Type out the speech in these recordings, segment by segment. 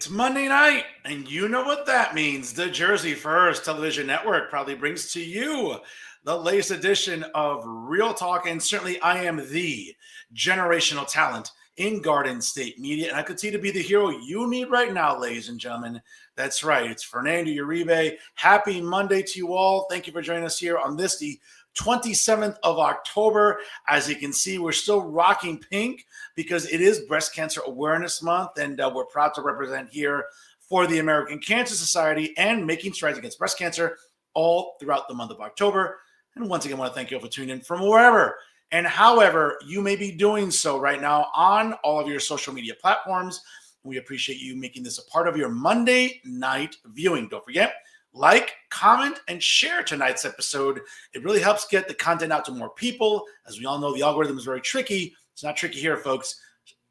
It's Monday night, and you know what that means. The Jersey First Television Network proudly brings to you the latest edition of Real Talk, and certainly I am the generational talent in Garden State Media, and I continue to be the hero you need right now, ladies and gentlemen. That's right, it's Fernando Uribe. Happy Monday to you all. Thank you for joining us here on this, the 27th of October. As you can see, we're still rocking pink because it is Breast Cancer Awareness Month, and we're proud to represent here for the American Cancer Society and making strides against breast cancer all throughout the month of October. And once again, I want to thank you all for tuning in from wherever and however you may be doing so right now on all of your social media platforms. We appreciate you making this a part of your Monday night viewing. Don't forget, like, comment, and share tonight's episode. It really helps get the content out to more people. As we all know, the algorithm is very tricky. It's not tricky here, folks.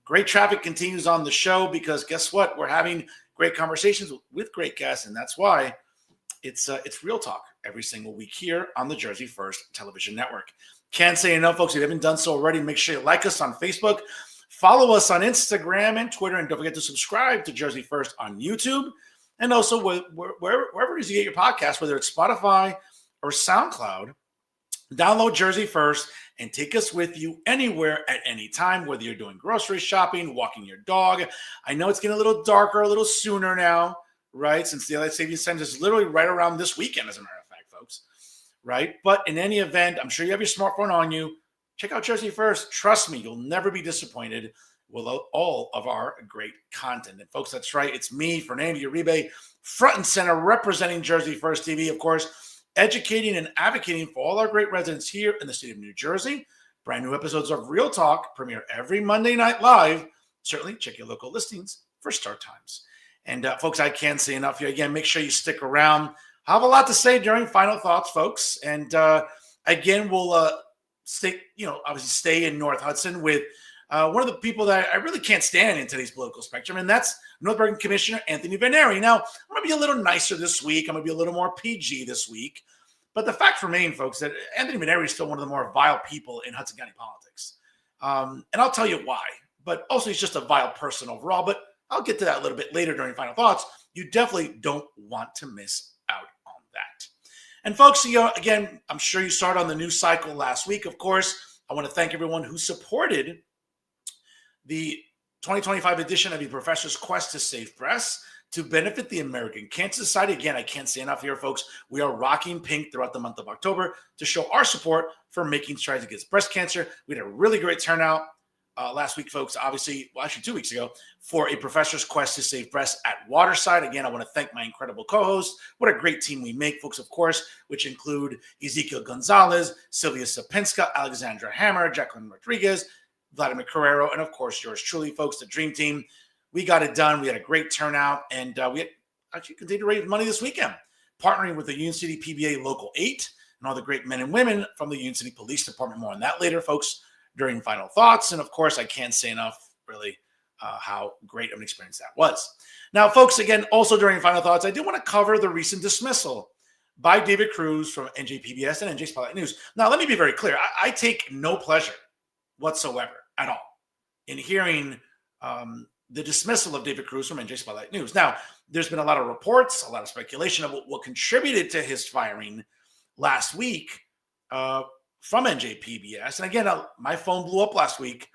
Great traffic continues on the show because guess what? We're having great conversations with great guests, and that's why it's Real Talk every single week here on the Jersey First Television Network. Can't say enough, folks. If you haven't done so already, make sure you like us on Facebook, follow us on Instagram and Twitter, and don't forget to subscribe to Jersey First on YouTube. And also, wherever it is you get your podcast, whether it's Spotify or SoundCloud, download Jersey First and take us with you anywhere at any time, whether you're doing grocery shopping, walking your dog. I know it's getting a little darker, a little sooner now, right? Since the Daylight Savings Time is literally right around this weekend, as a matter of fact, folks, right? But in any event, I'm sure you have your smartphone on you. Check out Jersey First. Trust me, you'll never be disappointed with all of our great content. And folks, that's right. It's me, Fernando Uribe, front and center, representing Jersey First TV, of course, educating and advocating for all our great residents here in the state of New Jersey. Brand new episodes of Real Talk premiere every Monday night live. Certainly check your local listings for start times. And folks, I can't say enough here. Again, make sure you stick around. I have a lot to say during Final Thoughts, folks. And again, we'll obviously stay in North Hudson with one of the people that I really can't stand in today's political spectrum, and that's North Bergen Commissioner Anthony Veneri. Now, I'm going to be a little nicer this week. I'm going to be a little more PG this week. But the fact remains, folks, that Anthony Veneri is still one of the more vile people in Hudson County politics. And I'll tell you why. But also, he's just a vile person overall. But I'll get to that a little bit later during Final Thoughts. You definitely don't want to miss out on that. And folks, again, I'm sure you started on the news cycle last week. Of course, I want to thank everyone who supported the 2025 edition of the Professor's Quest to Save Breasts to benefit the American Cancer Society. Again, I can't say enough here, folks. We are rocking pink throughout the month of October to show our support for making strides against breast cancer. We had a really great turnout last week, folks, actually 2 weeks ago, for a Professor's Quest to Save Breasts at Waterside. Again, I want to thank my incredible co-hosts. What a great team we make, folks, of course, which include Ezekiel Gonzalez, Sylvia Sapinska, Alexandra Hammer, Jacqueline Rodriguez, Vladimir Carrero, and of course, yours truly, folks, the Dream Team. We got it done. We had a great turnout, and we actually continued to raise money this weekend, partnering with the Union City PBA Local 8 and all the great men and women from the Union City Police Department. More on that later, folks, during Final Thoughts. And of course, I can't say enough, really, how great of an experience that was. Now, folks, again, also during Final Thoughts, I do want to cover the recent dismissal by David Cruz from NJPBS and NJ Spotlight News. Now, let me be very clear. I take no pleasure whatsoever at all in hearing the dismissal of David Cruz from NJ Spotlight News. Now, there's been a lot of reports, a lot of speculation of what contributed to his firing last week from NJPBS. And again, my phone blew up last week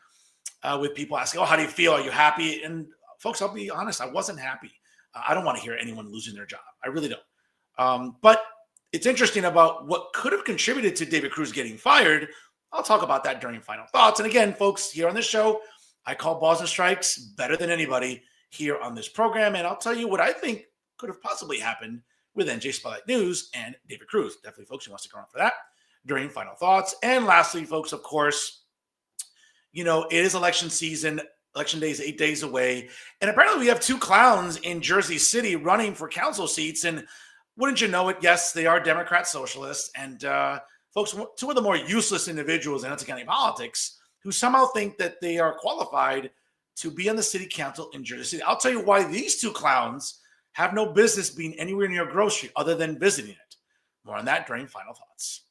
with people asking, how do you feel? Are you happy? And folks, I'll be honest, I wasn't happy. I don't want to hear anyone losing their job. I really don't. But it's interesting about what could have contributed to David Cruz getting fired. I'll talk about that during Final Thoughts. And again, folks, here on this show, I call balls and strikes better than anybody here on this program. And I'll tell you what I think could have possibly happened with NJ Spotlight News and David Cruz. Definitely, folks, you want to stick around for that during Final Thoughts. And lastly, folks, of course, it is election season. Election day is 8 days away. And apparently we have two clowns in Jersey City running for council seats. And wouldn't you know it, yes, they are Democrat socialists. And folks, two of the more useless individuals in Hudson County politics who somehow think that they are qualified to be on the city council in Jersey City. I'll tell you why these two clowns have no business being anywhere near a grocery other than visiting it. More on that during Final Thoughts.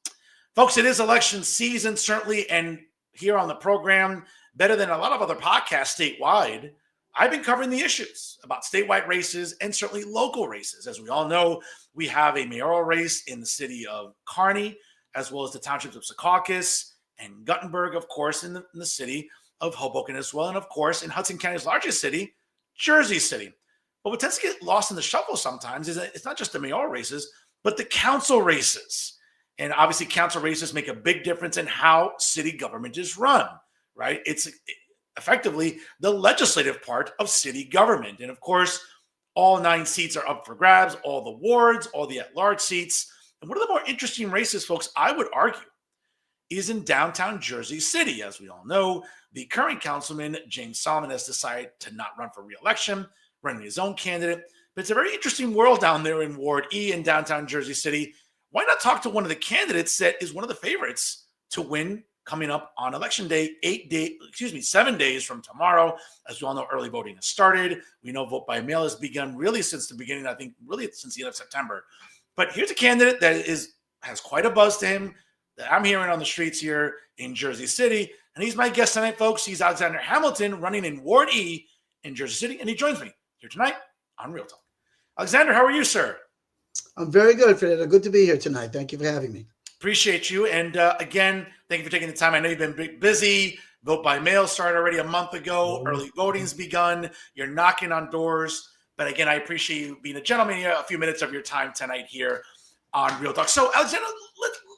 Folks, it is election season, certainly, and here on the program, better than a lot of other podcasts statewide, I've been covering the issues about statewide races and certainly local races. As we all know, we have a mayoral race in the city of Kearney, as well as the townships of Secaucus and Guttenberg, of course, in the city of Hoboken as well. And of course, in Hudson County's largest city, Jersey City. But what tends to get lost in the shuffle sometimes is that it's not just the mayoral races, but the council races. And obviously, council races make a big difference in how city government is run, right? It's effectively the legislative part of city government. And of course, all 9 seats are up for grabs, all the wards, all the at-large seats. And one of the more interesting races, folks, I would argue, is in downtown Jersey City. As we all know, the current councilman, James Solomon, has decided to not run for re-election, running his own candidate. But it's a very interesting world down there in Ward E in downtown Jersey City. Why not talk to one of the candidates that is one of the favorites to win coming up on election day, 7 days from tomorrow? As we all know, early voting has started. We know vote by mail has begun really since the beginning, I think really since the end of September. But here's a candidate that has quite a buzz to him that I'm hearing on the streets here in Jersey City. And he's my guest tonight, folks. He's Alexander Hamilton, running in Ward E in Jersey City. And he joins me here tonight on Real Talk. Alexander, how are you, sir? I'm very good, Fernando. Good to be here tonight. Thank you for having me. Appreciate you. And again, thank you for taking the time. I know you've been busy. Vote by mail started already a month ago. Early voting's begun. You're knocking on doors. But again, I appreciate you being a gentleman here, a few minutes of your time tonight here on Real Talk. So, Alexander,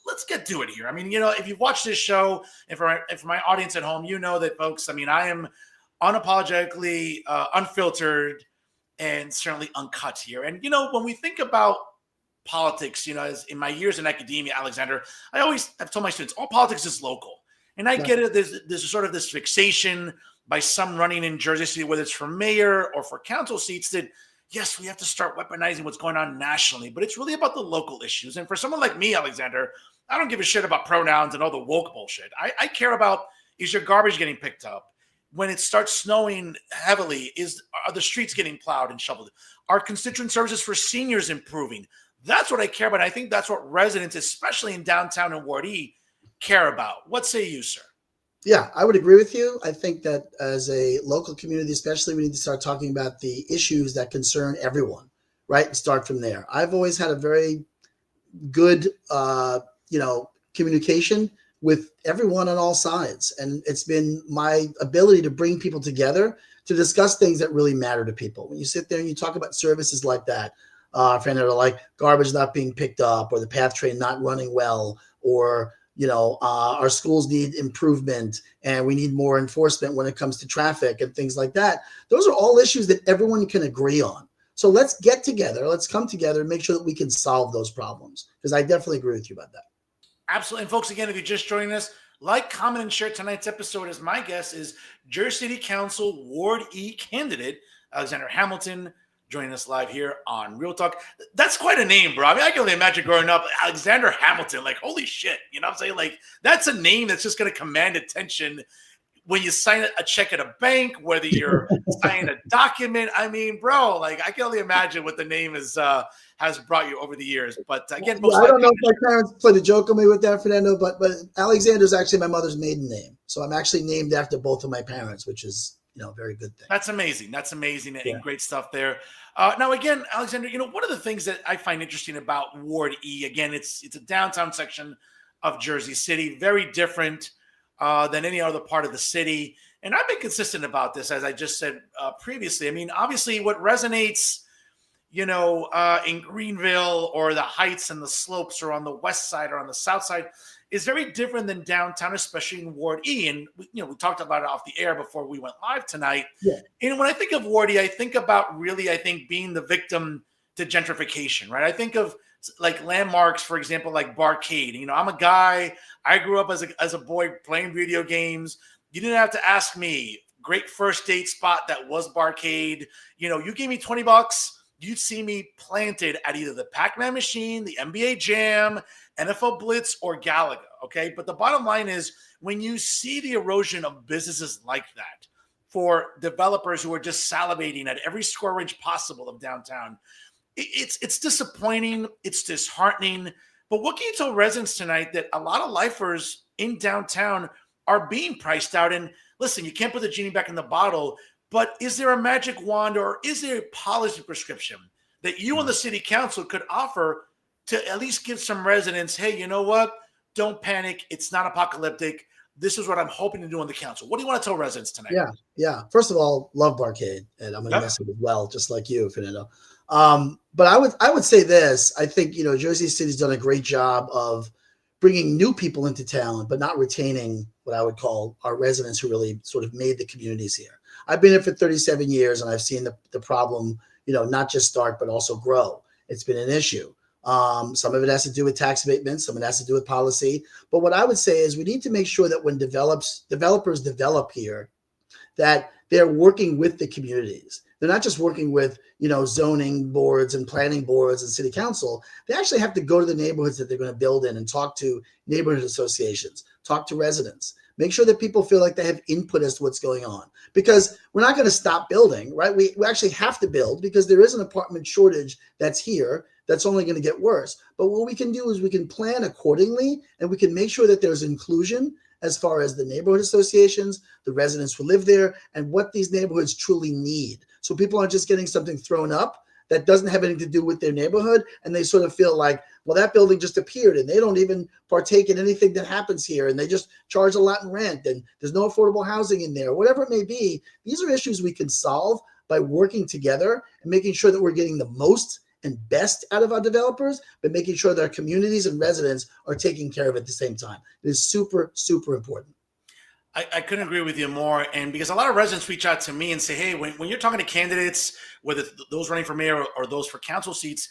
let's get to it here. I mean, if you've watched this show, and for my audience at home, you know that, folks, I mean, I am unapologetically unfiltered and certainly uncut here. And, when we think about politics, as in my years in academia, Alexander, I've told my students, all politics is local. And I get it. There's sort of this fixation by some running in Jersey City, whether it's for mayor or for council seats, that yes, we have to start weaponizing what's going on nationally, but it's really about the local issues. And for someone like me, Alexander, I don't give a shit about pronouns and all the woke bullshit. I care about, is your garbage getting picked up? When it starts snowing heavily, are the streets getting plowed and shoveled? Are constituent services for seniors improving? That's what I care about. I think that's what residents, especially in downtown and Ward E, care about. What say you, sir? Yeah, I would agree with you. I think that as a local community, especially, we need to start talking about the issues that concern everyone, right? And start from there. I've always had a very good, communication with everyone on all sides. And it's been my ability to bring people together to discuss things that really matter to people. When you sit there and you talk about services like that, Fernando, like garbage not being picked up, or the PATH train not running well, or our schools need improvement and we need more enforcement when it comes to traffic and things like that. Those are all issues that everyone can agree on. So let's get together. Let's come together and make sure that we can solve those problems, because I definitely agree with you about that. Absolutely. And folks, again, if you're just joining us, like, comment, and share tonight's episode, as my guest is Jersey City Council Ward E candidate Alexander Hamilton, joining us live here on Real Talk. That's quite a name, bro. I mean, I can only imagine growing up, Alexander Hamilton, like, holy shit. You know what I'm saying? Like, that's a name that's just going to command attention when you sign a check at a bank, whether you're signing a document. I mean, bro, like, I can only imagine what the name has brought you over the years. But again, I don't know if my parents played a joke on me with that, Fernando, but Alexander is actually my mother's maiden name. So I'm actually named after both of my parents, which is, very good thing. That's amazing. That's amazing and great stuff there. Now, again, Alexander, one of the things that I find interesting about Ward E, again, it's a downtown section of Jersey City, very different than any other part of the city. And I've been consistent about this, as I just said previously. I mean, obviously, what resonates, in Greenville or the Heights and the Slopes, or on the west side or on the south side, is very different than downtown, especially in Ward E. And we talked about it off the air before we went live tonight. Yeah. And when I think of Ward E, I think about being the victim to gentrification, right? I think of like landmarks, for example, like Barcade. I'm a guy, I grew up as a boy playing video games. You didn't have to ask me. Great first date spot that was Barcade. You gave me $20, you'd see me planted at either the Pac-Man machine, the NBA Jam, NFL Blitz, or Galaga, okay? But the bottom line is, when you see the erosion of businesses like that, for developers who are just salivating at every square inch possible of downtown, it's disappointing, it's disheartening. But what can you tell residents tonight that a lot of lifers in downtown are being priced out? And listen, you can't put the genie back in the bottle, But is there a magic wand or is there a policy prescription that you and the city council could offer to at least give some residents, hey, you know what? Don't panic. It's not apocalyptic. This is what I'm hoping to do on the council. What do you want to tell residents tonight? Yeah. First of all, love Barcade, and I'm going to Yep. miss it as well, just like you, Fernando. But I would say this. I think Jersey City's done a great job of bringing new people into town, but not retaining what I would call our residents who really sort of made the communities here. I've been here for 37 years, and I've seen the problem, not just start but also grow. It's been an issue. Some of it has to do with tax abatements, some of it has to do with policy. But what I would say is we need to make sure that when developers develop here, that they're working with the communities. They're not just working with, zoning boards and planning boards and city council. They actually have to go to the neighborhoods that they're going to build in and talk to neighborhood associations, talk to residents, make sure that people feel like they have input as to what's going on. Because we're not going to stop building, right? We actually have to build because there is an apartment shortage that's here that's only going to get worse. But what we can do is we can plan accordingly, and we can make sure that there's inclusion as far as the neighborhood associations, the residents who live there, and what these neighborhoods truly need. So people aren't just getting something thrown up that doesn't have anything to do with their neighborhood, and they sort of feel like, well, that building just appeared, and they don't even partake in anything that happens here, and they just charge a lot in rent, and there's no affordable housing in there, whatever it may be. These are issues we can solve by working together and making sure that we're getting the most and best out of our developers, but making sure that our communities and residents are taken care of at the same time. It is super, super important. I couldn't agree with you more. And because a lot of residents reach out to me and say, hey, when you're talking to candidates, whether those running for mayor or those for council seats,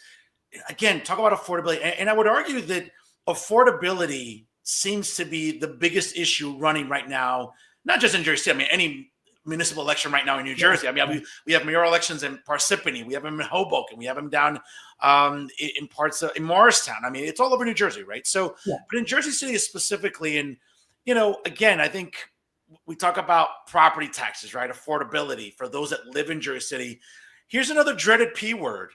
again, talk about affordability. And I would argue that affordability seems to be the biggest issue running right now, not just in Jersey City. I mean, any municipal election right now in New Jersey. I mean, we have mayoral elections in Parsippany, we have them in Hoboken, we have them down in parts of in Morristown. I mean, it's all over New Jersey, right? So, but in Jersey City specifically, and again, I think we talk about property taxes, right? Affordability for those that live in Jersey City. Here's another dreaded P word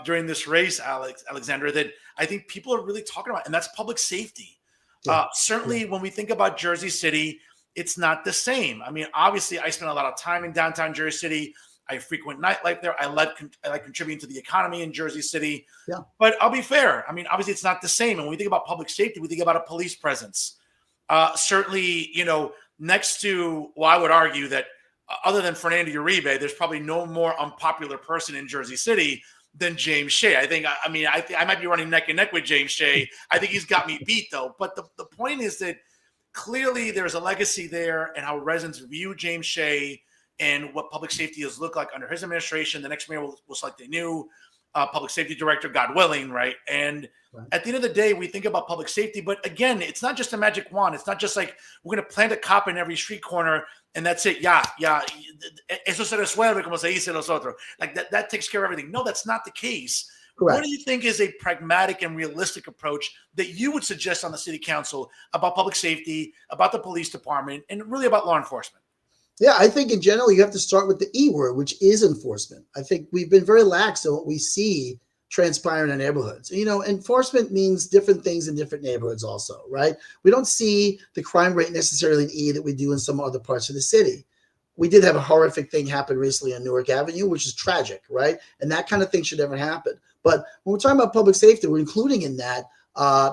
during this race, Alexander, that I think people are really talking about, and that's public safety. Certainly, when we think about Jersey City, it's not the same. I mean, obviously, I spend a lot of time in downtown Jersey City. I frequent nightlife there. I like contributing to the economy in Jersey City. But I'll be fair. I mean, obviously, it's not the same. And when we think about public safety, we think about a police presence. Certainly, next to, well, I would argue that other than Fernando Uribe, there's probably no more unpopular person in Jersey City than James Shea. I might be running neck and neck with James Shea. I think he's got me beat, though. But the point is that clearly there's a legacy there and how residents view James Shea and what public safety has looked like under his administration. The next mayor will select a new public safety director, God willing, right? And at the end of the day, we think about public safety, but again, it's not just a magic wand. It's not just like we're going to plant a cop in every street corner and that's it. Eso se resuelve como se dice los otros. Like that takes care of everything. No, that's not the case. Correct. What do you think is a pragmatic and realistic approach that you would suggest on the city council about public safety, about the police department, and really about law enforcement? Yeah, I think in general, you have to start with the E word, which is enforcement. I think we've been very lax on what we see transpire in our neighborhoods. Enforcement means different things in different neighborhoods also, right? We don't see the crime rate necessarily in E that we do in some other parts of the city. We did have a horrific thing happen recently on Newark Avenue, which is tragic, right? And that kind of thing should never happen. But when we're talking about public safety, we're including in that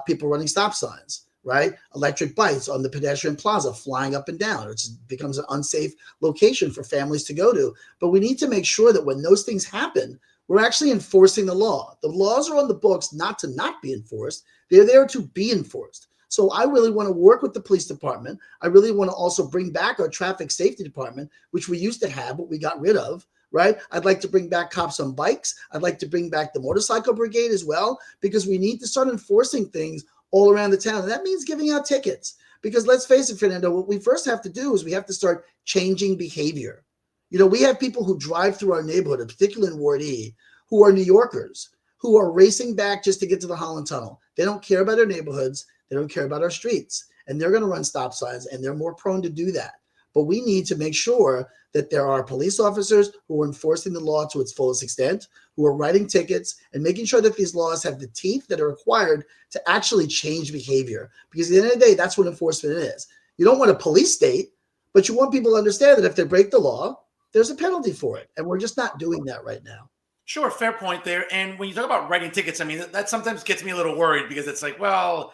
people running stop signs, right? Electric bikes on the pedestrian plaza flying up and down. It becomes an unsafe location for families to go to. But we need to make sure that when those things happen, we're actually enforcing the law. The laws are on the books not to not be enforced. They're there to be enforced. So I really want to work with the police department. I really want to also bring back our traffic safety department, which we used to have, but we got rid of, right? I'd like to bring back cops on bikes. I'd like to bring back the motorcycle brigade as well, because we need to start enforcing things all around the town. And that means giving out tickets. Because let's face it, Fernando, what we first have to do is we have to start changing behavior. We have people who drive through our neighborhood, particularly in Ward E, who are New Yorkers, who are racing back just to get to the Holland Tunnel. They don't care about our neighborhoods. They don't care about our streets. And they're going to run stop signs, and they're more prone to do that. But we need to make sure that there are police officers who are enforcing the law to its fullest extent, who are writing tickets and making sure that these laws have the teeth that are required to actually change behavior. Because at the end of the day, that's what enforcement is. You don't want a police state, but you want people to understand that if they break the law, there's a penalty for it. And we're just not doing that right now. Sure, fair point there. And when you talk about writing tickets, I mean, that sometimes gets me a little worried because it's like, well,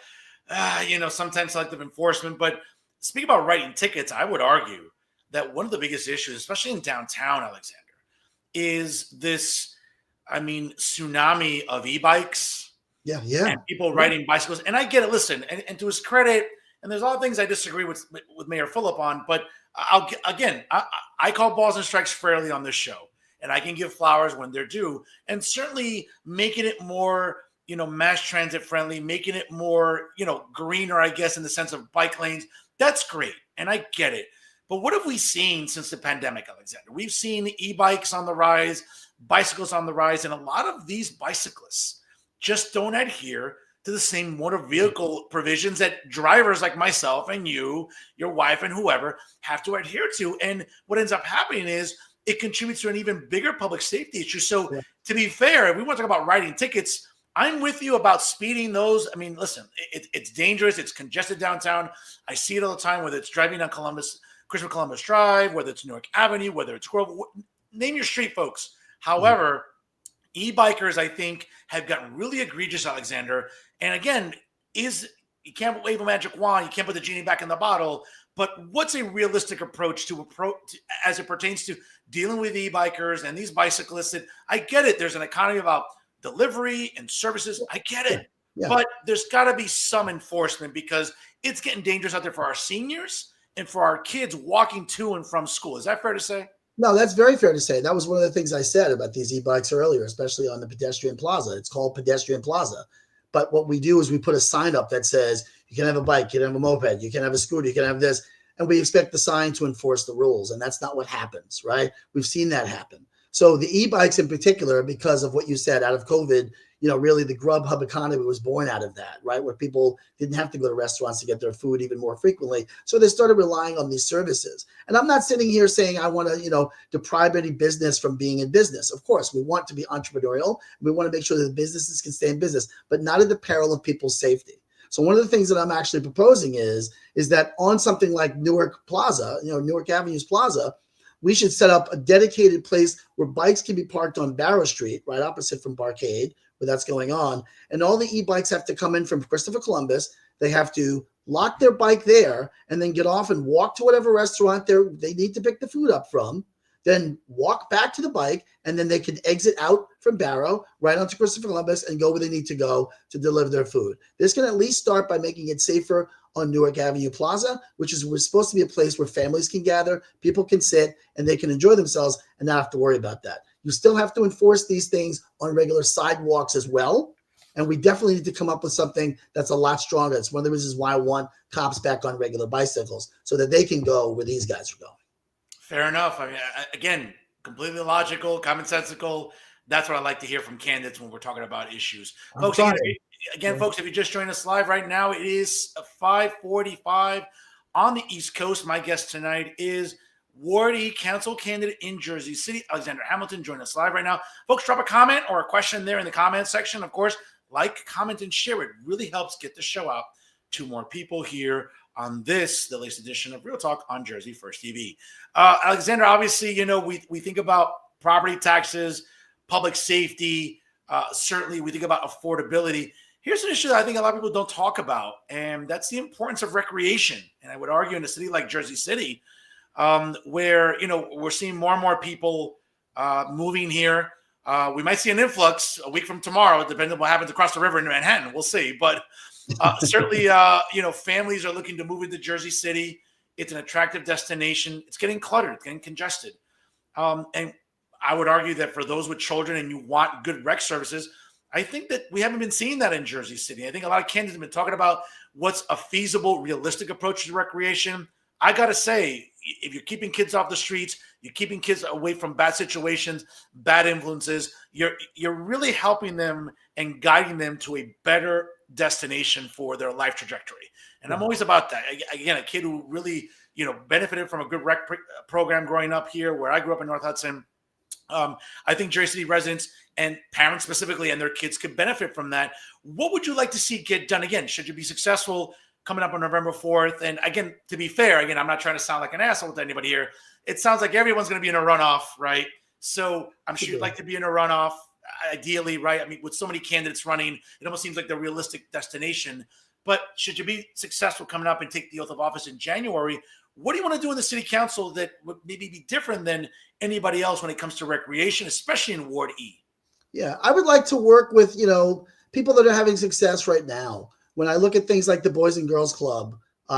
sometimes selective enforcement. But speaking about writing tickets, I would argue that one of the biggest issues, especially in downtown, Alexander, is this, I mean, tsunami of e-bikes Yeah. and people Yeah. riding bicycles. And I get it. Listen, and to his credit, and there's a lot of things I disagree with Mayor Phillip on, but I call balls and strikes fairly on this show, and I can give flowers when they're due, and certainly making it more, mass transit friendly, making it more, greener, I guess, in the sense of bike lanes. That's great, and I get it. But what have we seen since the pandemic, Alexander? We've seen e-bikes on the rise, bicycles on the rise, and a lot of these bicyclists just don't adhere to the same motor vehicle provisions that drivers like myself and you, your wife, and whoever have to adhere to. And what ends up happening is it contributes to an even bigger public safety issue. So, Yeah. to be fair, if we want to talk about writing tickets, I'm with you about speeding those. I mean, listen, it's dangerous. It's congested downtown. I see it all the time, whether it's driving on Christopher Columbus Drive, whether it's Newark Avenue, whether it's Grove, name your street, folks. However, e-bikers, I think, have gotten really egregious, Alexander. And again, you can't wave a magic wand, you can't put the genie back in the bottle. But what's a realistic approach as it pertains to dealing with e-bikers and these bicyclists? And I get it. There's an economy about delivery and services. I get it. Yeah. But there's got to be some enforcement because it's getting dangerous out there for our seniors and for our kids walking to and from school. Is that fair to say? No, that's very fair to say. That was one of the things I said about these e-bikes earlier, especially on the pedestrian plaza. It's called pedestrian plaza. But what we do is we put a sign up that says you can have a bike, you can have a moped, you can have a scooter, you can have this. And we expect the sign to enforce the rules. And that's not what happens, right? We've seen that happen. So the e-bikes in particular, because of what you said, out of COVID, really the Grubhub economy was born out of that, right? Where people didn't have to go to restaurants to get their food even more frequently. So they started relying on these services. And I'm not sitting here saying I want to, deprive any business from being in business. Of course, we want to be entrepreneurial. We want to make sure that the businesses can stay in business, but not at the peril of people's safety. So one of the things that I'm actually proposing is that on something like Newark Plaza, Newark Avenue's Plaza, we should set up a dedicated place where bikes can be parked on Barrow Street, right opposite from Barcade, where that's going on. And all the e-bikes have to come in from Christopher Columbus. They have to lock their bike there and then get off and walk to whatever restaurant they need to pick the food up from, then walk back to the bike, and then they can exit out from Barrow right onto Christopher Columbus and go where they need to go to deliver their food. This can at least start by making it safer on Newark Avenue Plaza, which is supposed to be a place where families can gather, people can sit, and they can enjoy themselves and not have to worry about that. You still have to enforce these things on regular sidewalks as well. And we definitely need to come up with something that's a lot stronger. It's one of the reasons why I want cops back on regular bicycles so that they can go where these guys are going. Fair enough. I mean, again, completely logical, commonsensical. That's what I like to hear from candidates when we're talking about issues. Folks, folks, if you just joined us live right now, it is 5:45 on the East Coast. My guest tonight is Ward E Council candidate in Jersey City, Alexander Hamilton. Join us live right now. Folks, drop a comment or a question there in the comment section. Of course, like, comment, and share. It really helps get the show out to more people here on the latest edition of Real Talk on Jersey First TV. Alexander, obviously, we think about property taxes, public safety. Certainly, we think about affordability. Here's an issue that I think a lot of people don't talk about, and that's the importance of recreation. And I would argue in a city like Jersey City, where, we're seeing more and more people moving here. We might see an influx a week from tomorrow, depending on what happens across the river in Manhattan. We'll see. But certainly, families are looking to move into Jersey City. It's an attractive destination. It's getting cluttered. It's getting congested. And I would argue that for those with children and you want good rec services, I think that we haven't been seeing that in Jersey City. I think a lot of candidates have been talking about what's a feasible, realistic approach to recreation. I got to say, if you're keeping kids off the streets, you're keeping kids away from bad situations, bad influences, you're really helping them and guiding them to a better destination for their life trajectory. And I'm always about that. Again, a kid who really, benefited from a good rec program growing up here, where I grew up in North Hudson. I think Jersey City residents and parents specifically and their kids could benefit from that. What would you like to see get done? Again, should you be successful, coming up on November 4th. And again, to be fair, again, I'm not trying to sound like an asshole to anybody here. It sounds like everyone's going to be in a runoff, right? So I'm sure you'd like to be in a runoff, ideally, right? I mean, with so many candidates running, it almost seems like the realistic destination. But should you be successful coming up and take the oath of office in January, what do you want to do in the city council that would maybe be different than anybody else when it comes to recreation, especially in Ward E? Yeah, I would like to work with, people that are having success right now. When I look at things like the Boys and Girls Club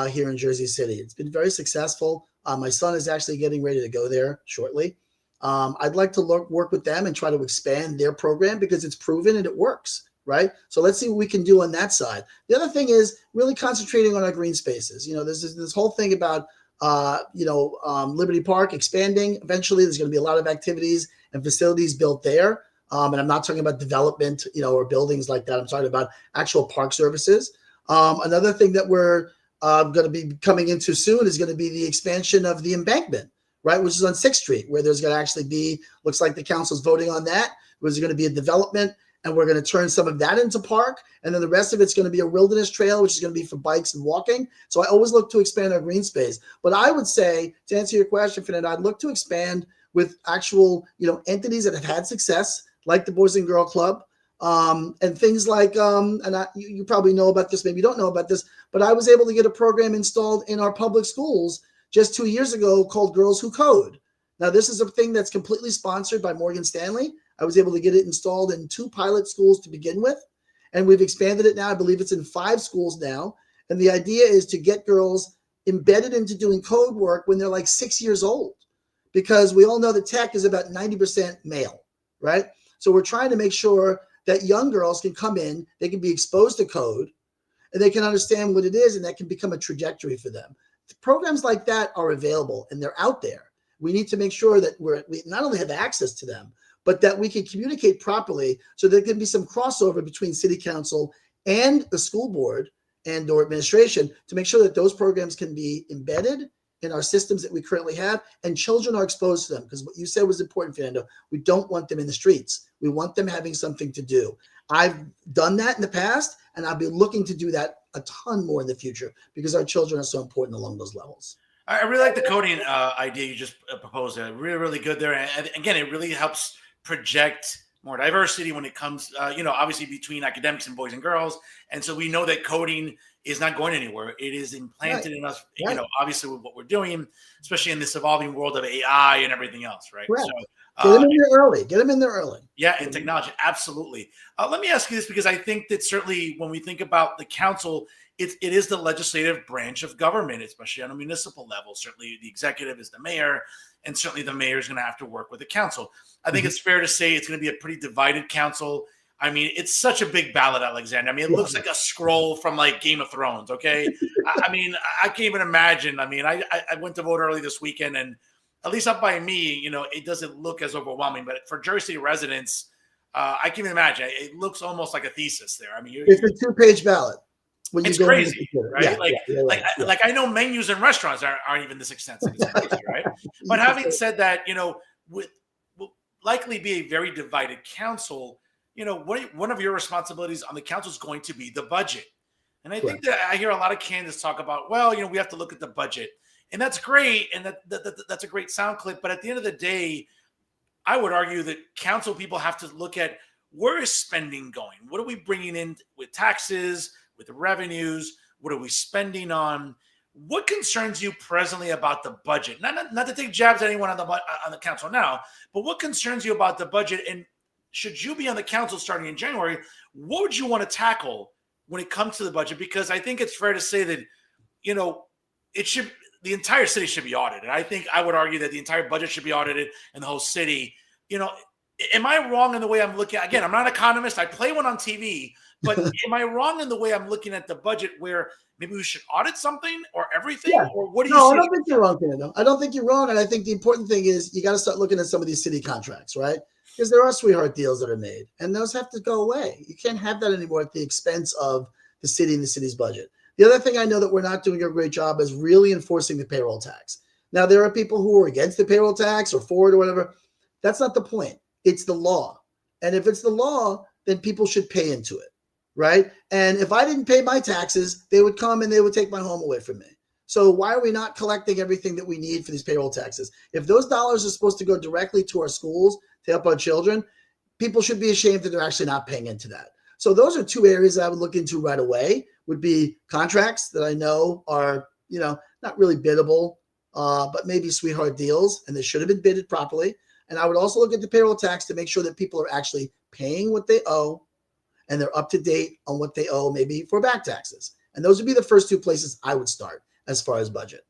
here in Jersey City, it's been very successful. My son is actually getting ready to go there shortly. I'd like to work with them and try to expand their program because it's proven and it works, right? So let's see what we can do on that side. The other thing is really concentrating on our green spaces. There's this whole thing about, Liberty Park expanding. Eventually, there's going to be a lot of activities and facilities built there. And I'm not talking about development, or buildings like that. I'm talking about actual park services. Another thing that we're going to be coming into soon is going to be the expansion of the embankment, right, which is on 6th Street, where there's going to actually be, looks like the council's voting on that. There's going to be a development, and we're going to turn some of that into park. And then the rest of it's going to be a wilderness trail, which is going to be for bikes and walking. So I always look to expand our green space. But I would say, to answer your question, Fernando, I'd look to expand with actual, entities that have had success, like the Boys and Girl Club, and things like, you probably know about this, maybe you don't know about this, but I was able to get a program installed in our public schools just 2 years ago called Girls Who Code. Now, this is a thing that's completely sponsored by Morgan Stanley. I was able to get it installed in 2 pilot schools to begin with, and we've expanded it now. I believe it's in 5 schools now. And the idea is to get girls embedded into doing code work when they're like 6 years old, because we all know that tech is about 90% male, right? So we're trying to make sure that young girls can come in, they can be exposed to code, and they can understand what it is, and that can become a trajectory for them. Programs like that are available, and they're out there. We need to make sure that we not only have access to them, but that we can communicate properly so there can be some crossover between city council and the school board and or administration to make sure that those programs can be embedded in our systems that we currently have, and children are exposed to them. Because what you said was important, Fernando. We don't want them in the streets. We want them having something to do. I've done that in the past, and I'll be looking to do that a ton more in the future because our children are so important along those levels. I really like the coding idea you just proposed. Really, really good there. And again, it really helps project more diversity when it comes, obviously between academics and boys and girls. And so we know that coding is not going anywhere. It is implanted in us, obviously with what we're doing, especially in this evolving world of AI and everything else, right? Right. So, get them in there early. Get them in there early. Yeah, and technology, absolutely. Let me ask you this, because I think that certainly when we think about the council, it is the legislative branch of government, especially on a municipal level. Certainly the executive is the mayor, and certainly the mayor is going to have to work with the council. I think it's fair to say it's going to be a pretty divided council. I mean, it's such a big ballot, Alexander. I mean, it looks like a scroll from like Game of Thrones, okay? I mean, I can't even imagine. I mean, I went to vote early this weekend, and at least up by me, it doesn't look as overwhelming. But for Jersey City residents, I can't even imagine. It looks almost like a thesis there. I mean, it's a 2-page ballot. It's crazy, right? Like I know menus in restaurants aren't even this extensive. It's crazy, right? But having said that, will likely be a very divided council. One of your responsibilities on the council is going to be the budget. And I think that I hear a lot of candidates talk about, we have to look at the budget. And that's great. And that's a great sound clip. But at the end of the day, I would argue that council people have to look at, where is spending going? What are we bringing in with taxes, with revenues? What are we spending on? What concerns you presently about the budget? Not to take jabs at anyone on the council now, but what concerns you about the budget? And should you be on the council starting in January, what would you want to tackle when it comes to the budget? Because I think it's fair to say that, the entire city should be audited. I would argue that the entire budget should be audited and the whole city. Am I wrong in the way I'm looking? Again, I'm not an economist. I play one on TV, but am I wrong in the way I'm looking at the budget, where maybe we should audit something or everything? Yeah. Or what do you see? I don't think you're wrong, Fernando. I don't think you're wrong. And I think the important thing is you got to start looking at some of these city contracts, right? Because there are sweetheart deals that are made, and those have to go away. You can't have that anymore at the expense of the city and the city's budget. The other thing I know that we're not doing a great job is really enforcing the payroll tax. Now, there are people who are against the payroll tax or for it or whatever. That's not the point. It's the law. And if it's the law, then people should pay into it, right? And if I didn't pay my taxes, they would come and they would take my home away from me. So why are we not collecting everything that we need for these payroll taxes? If those dollars are supposed to go directly to our schools to help our children, people should be ashamed that they're actually not paying into that. So those are two areas that I would look into right away. Would be contracts that I know are, not really biddable, but maybe sweetheart deals, and they should have been bidded properly. And I would also look at the payroll tax to make sure that people are actually paying what they owe and they're up to date on what they owe, maybe for back taxes. And those would be the first two places I would start as far as budget.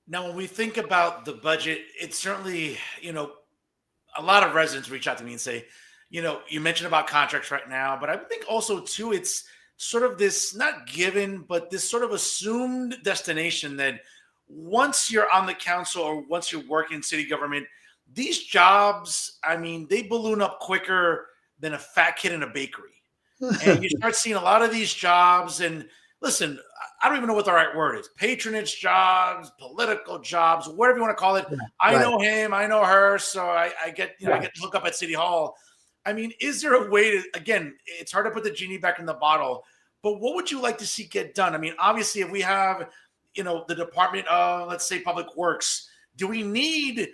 Now, when we think about the budget, it's certainly, a lot of residents reach out to me and say, you mentioned about contracts right now, but I think also too, it's sort of this not given, but this sort of assumed destination that once you're on the council or once you work in city government, these jobs, I mean, they balloon up quicker than a fat kid in a bakery. And you start seeing a lot of these jobs. And listen, I don't even know what the right word is. Patronage jobs, political jobs, whatever you want to call it. I know him, I know her. So I get, I get to look up at City Hall. I mean, is there a way to, again, it's hard to put the genie back in the bottle, but what would you like to see get done? I mean, obviously, if we have, the Department of, let's say, Public Works, do we need,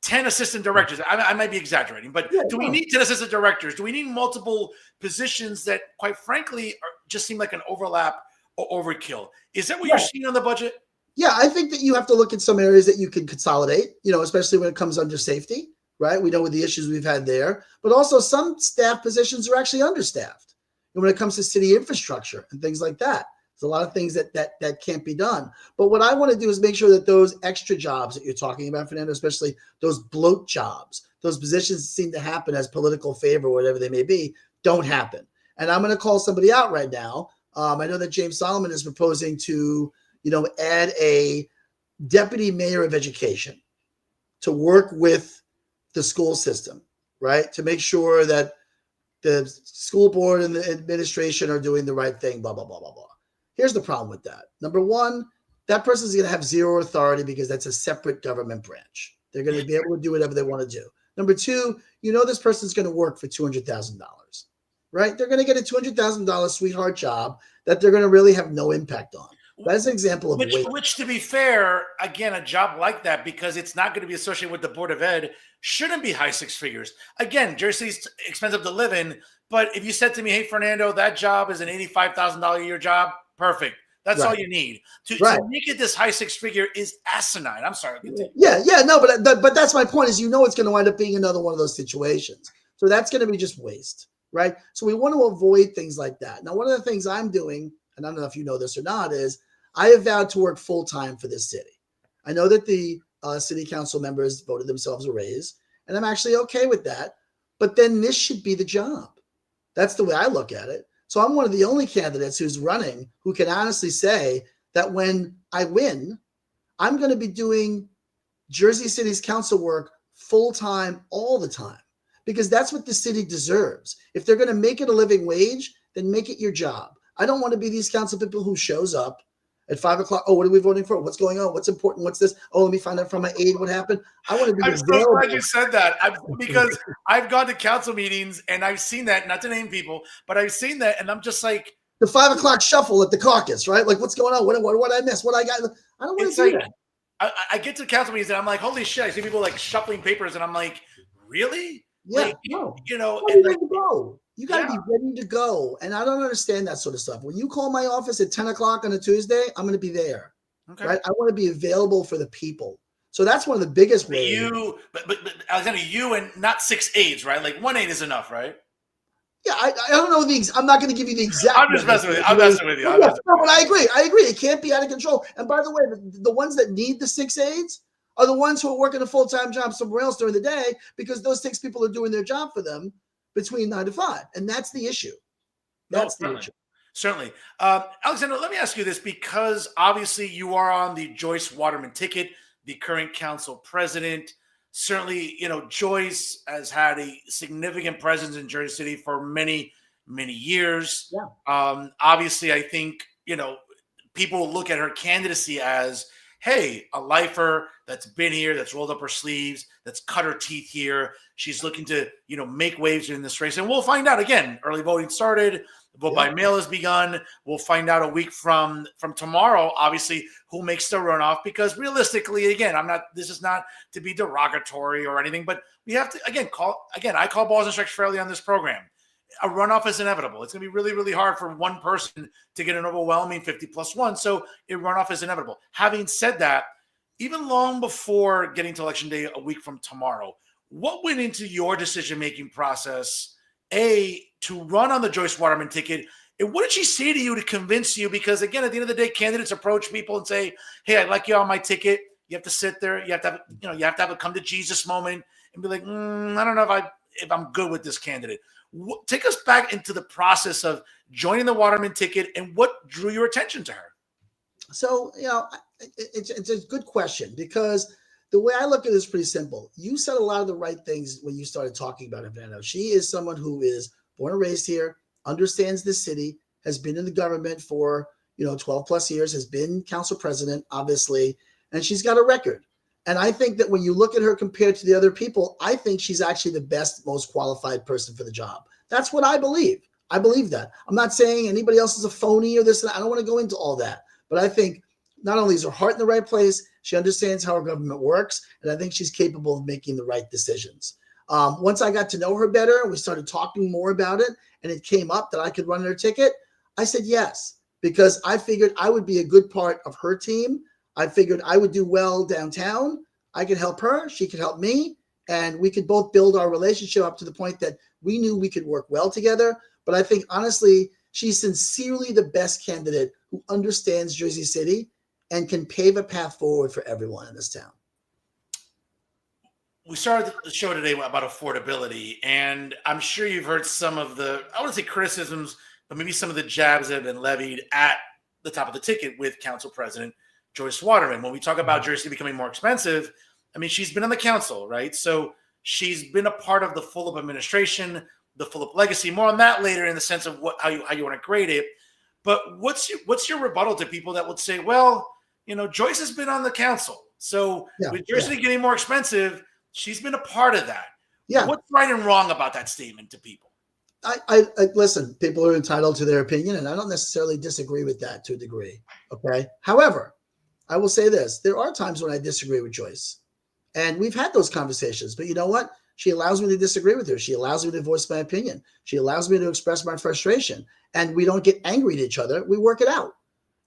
10 assistant directors? I might be exaggerating, but do we need 10 assistant directors? Do we need multiple positions that, quite frankly, just seem like an overlap or overkill? Is that what you're seeing on the budget? Yeah, I think that you have to look at some areas that you can consolidate, especially when it comes under safety, right? We know with the issues we've had there, but also some staff positions are actually understaffed. And when it comes to city infrastructure and things like that, there's a lot of things that can't be done. But what I want to do is make sure that those extra jobs that you're talking about, Fernando, especially those bloat jobs, those positions that seem to happen as political favor, whatever they may be, don't happen. And I'm going to call somebody out right now. I know that James Solomon is proposing to, add a deputy mayor of education to work with the school system, right? To make sure that the school board and the administration are doing the right thing, blah, blah, blah, blah, blah. Here's the problem with that. Number one, that person's going to have zero authority because that's a separate government branch. They're going to be able to do whatever they want to do. Number two, this person's going to work for $200,000, right? They're going to get a $200,000 sweetheart job that they're going to really have no impact on. That's an example of which, to be fair, again, a job like that, because it's not going to be associated with the Board of Ed, shouldn't be high six figures. Again, Jersey's expensive to live in, but if you said to me, hey, Fernando, that job is an $85,000 a year job, perfect. That's all you need. To make it this high six figure is asinine. I'm sorry. No, but that's my point is, it's going to wind up being another one of those situations. So that's going to be just waste, right? So we want to avoid things like that. Now, one of the things I'm doing, and I don't know if you know this or not, is I have vowed to work full-time for this city. I know that the city council members voted themselves a raise, and I'm actually okay with that. But then this should be the job. That's the way I look at it. So I'm one of the only candidates who's running who can honestly say that when I win, I'm going to be doing Jersey City's council work full-time all the time, because that's what the city deserves. If they're going to make it a living wage, then make it your job. I don't want to be these council people who shows up at 5 o'clock. Oh, what are we voting for? What's going on? What's important? What's this? Oh, let me find out from my aide what happened. I want to be I'm so glad you said that, because I've gone to council meetings and I've seen that, not to name people, but I've seen that, and I'm just like, the 5 o'clock shuffle at the caucus, right? Like, what's going on? What I miss? What I got? I don't want to do that. I get to council meetings and I'm like, holy shit! I see people like shuffling papers, and I'm like, really? Yeah, like, no. And like, to go. You got to be ready to go. And I don't understand that sort of stuff. When you call my office at 10 o'clock on a Tuesday, I'm going to be there. Okay. Right? I want to be available for the people. So that's one of the biggest ways. But Alexander, you and not 6 aides, right? Like 1 aide is enough, right? Yeah, I don't know I'm not going to give you the exact. I'm just messing with you. I'm messing with you. No, but I agree. It can't be out of control. And by the way, the ones that need the 6 aides are the ones who are working a full-time job somewhere else during the day, because those 6 people are doing their job for them between 9 to 5. And that's the issue. Certainly. Alexander, let me ask you this, because obviously you are on the Joyce Waterman ticket, the current council president. Certainly, Joyce has had a significant presence in Jersey City for many, many years. Yeah. Obviously, I think, people look at her candidacy as, hey, a lifer that's been here, that's rolled up her sleeves, that's cut her teeth here. She's looking to, make waves in this race. And we'll find out again. Early voting started. Vote by mail has begun. We'll find out a week from tomorrow, obviously, who makes the runoff. Because realistically, again, this is not to be derogatory or anything, but we have to, I call balls and strikes fairly on this program. A runoff is inevitable. It's going to be really, really hard for one person to get an overwhelming 50+1. So a runoff is inevitable. Having said that, even long before getting to election day a week from tomorrow, what went into your decision-making process, to run on the Joyce Waterman ticket? And what did she say to you to convince you? Because again, at the end of the day, candidates approach people and say, hey, I'd like you on my ticket. You have to sit there. You have to have a come to Jesus moment and be like, I don't know if I'm good with this candidate. Take us back into the process of joining the Waterman ticket and what drew your attention to her. So, it's a good question, because the way I look at it is pretty simple. You said a lot of the right things when you started talking about it, Fernando. She is someone who is born and raised here, understands this city, has been in the government for 12+ years, has been council president, obviously, and she's got a record. And I think that when you look at her compared to the other people, I think she's actually the best, most qualified person for the job. That's what I believe. I believe that. I'm not saying anybody else is a phony or this and that. I don't want to go into all that. But I think not only is her heart in the right place, she understands how our government works, and I think she's capable of making the right decisions. Once I got to know her better and we started talking more about it, and it came up that I could run her ticket, I said yes, because I figured I would be a good part of her team. I figured I would do well downtown. I could help her. She could help me. And we could both build our relationship up to the point that we knew we could work well together. But I think, honestly, she's sincerely the best candidate who understands Jersey City and can pave a path forward for everyone in this town. We started the show today about affordability, and I'm sure you've heard some of the, I wouldn't say criticisms, but maybe some of the jabs that have been levied at the top of the ticket with Council President Joyce Waterman. When we talk about Jersey becoming more expensive, I mean, she's been on the council, right? So she's been a part of the Fulop administration, the Fulop legacy. More on that later in the sense of how you want to grade it. But what's your rebuttal to people that would say, well, Joyce has been on the council. So with Jersey getting more expensive, she's been a part of that. Yeah. What's right and wrong about that statement to people? I listen, people are entitled to their opinion, and I don't necessarily disagree with that to a degree. Okay. However, I will say this. There are times when I disagree with Joyce, and we've had those conversations, but you know what? She allows me to disagree with her. She allows me to voice my opinion. She allows me to express my frustration, and we don't get angry at each other. We work it out.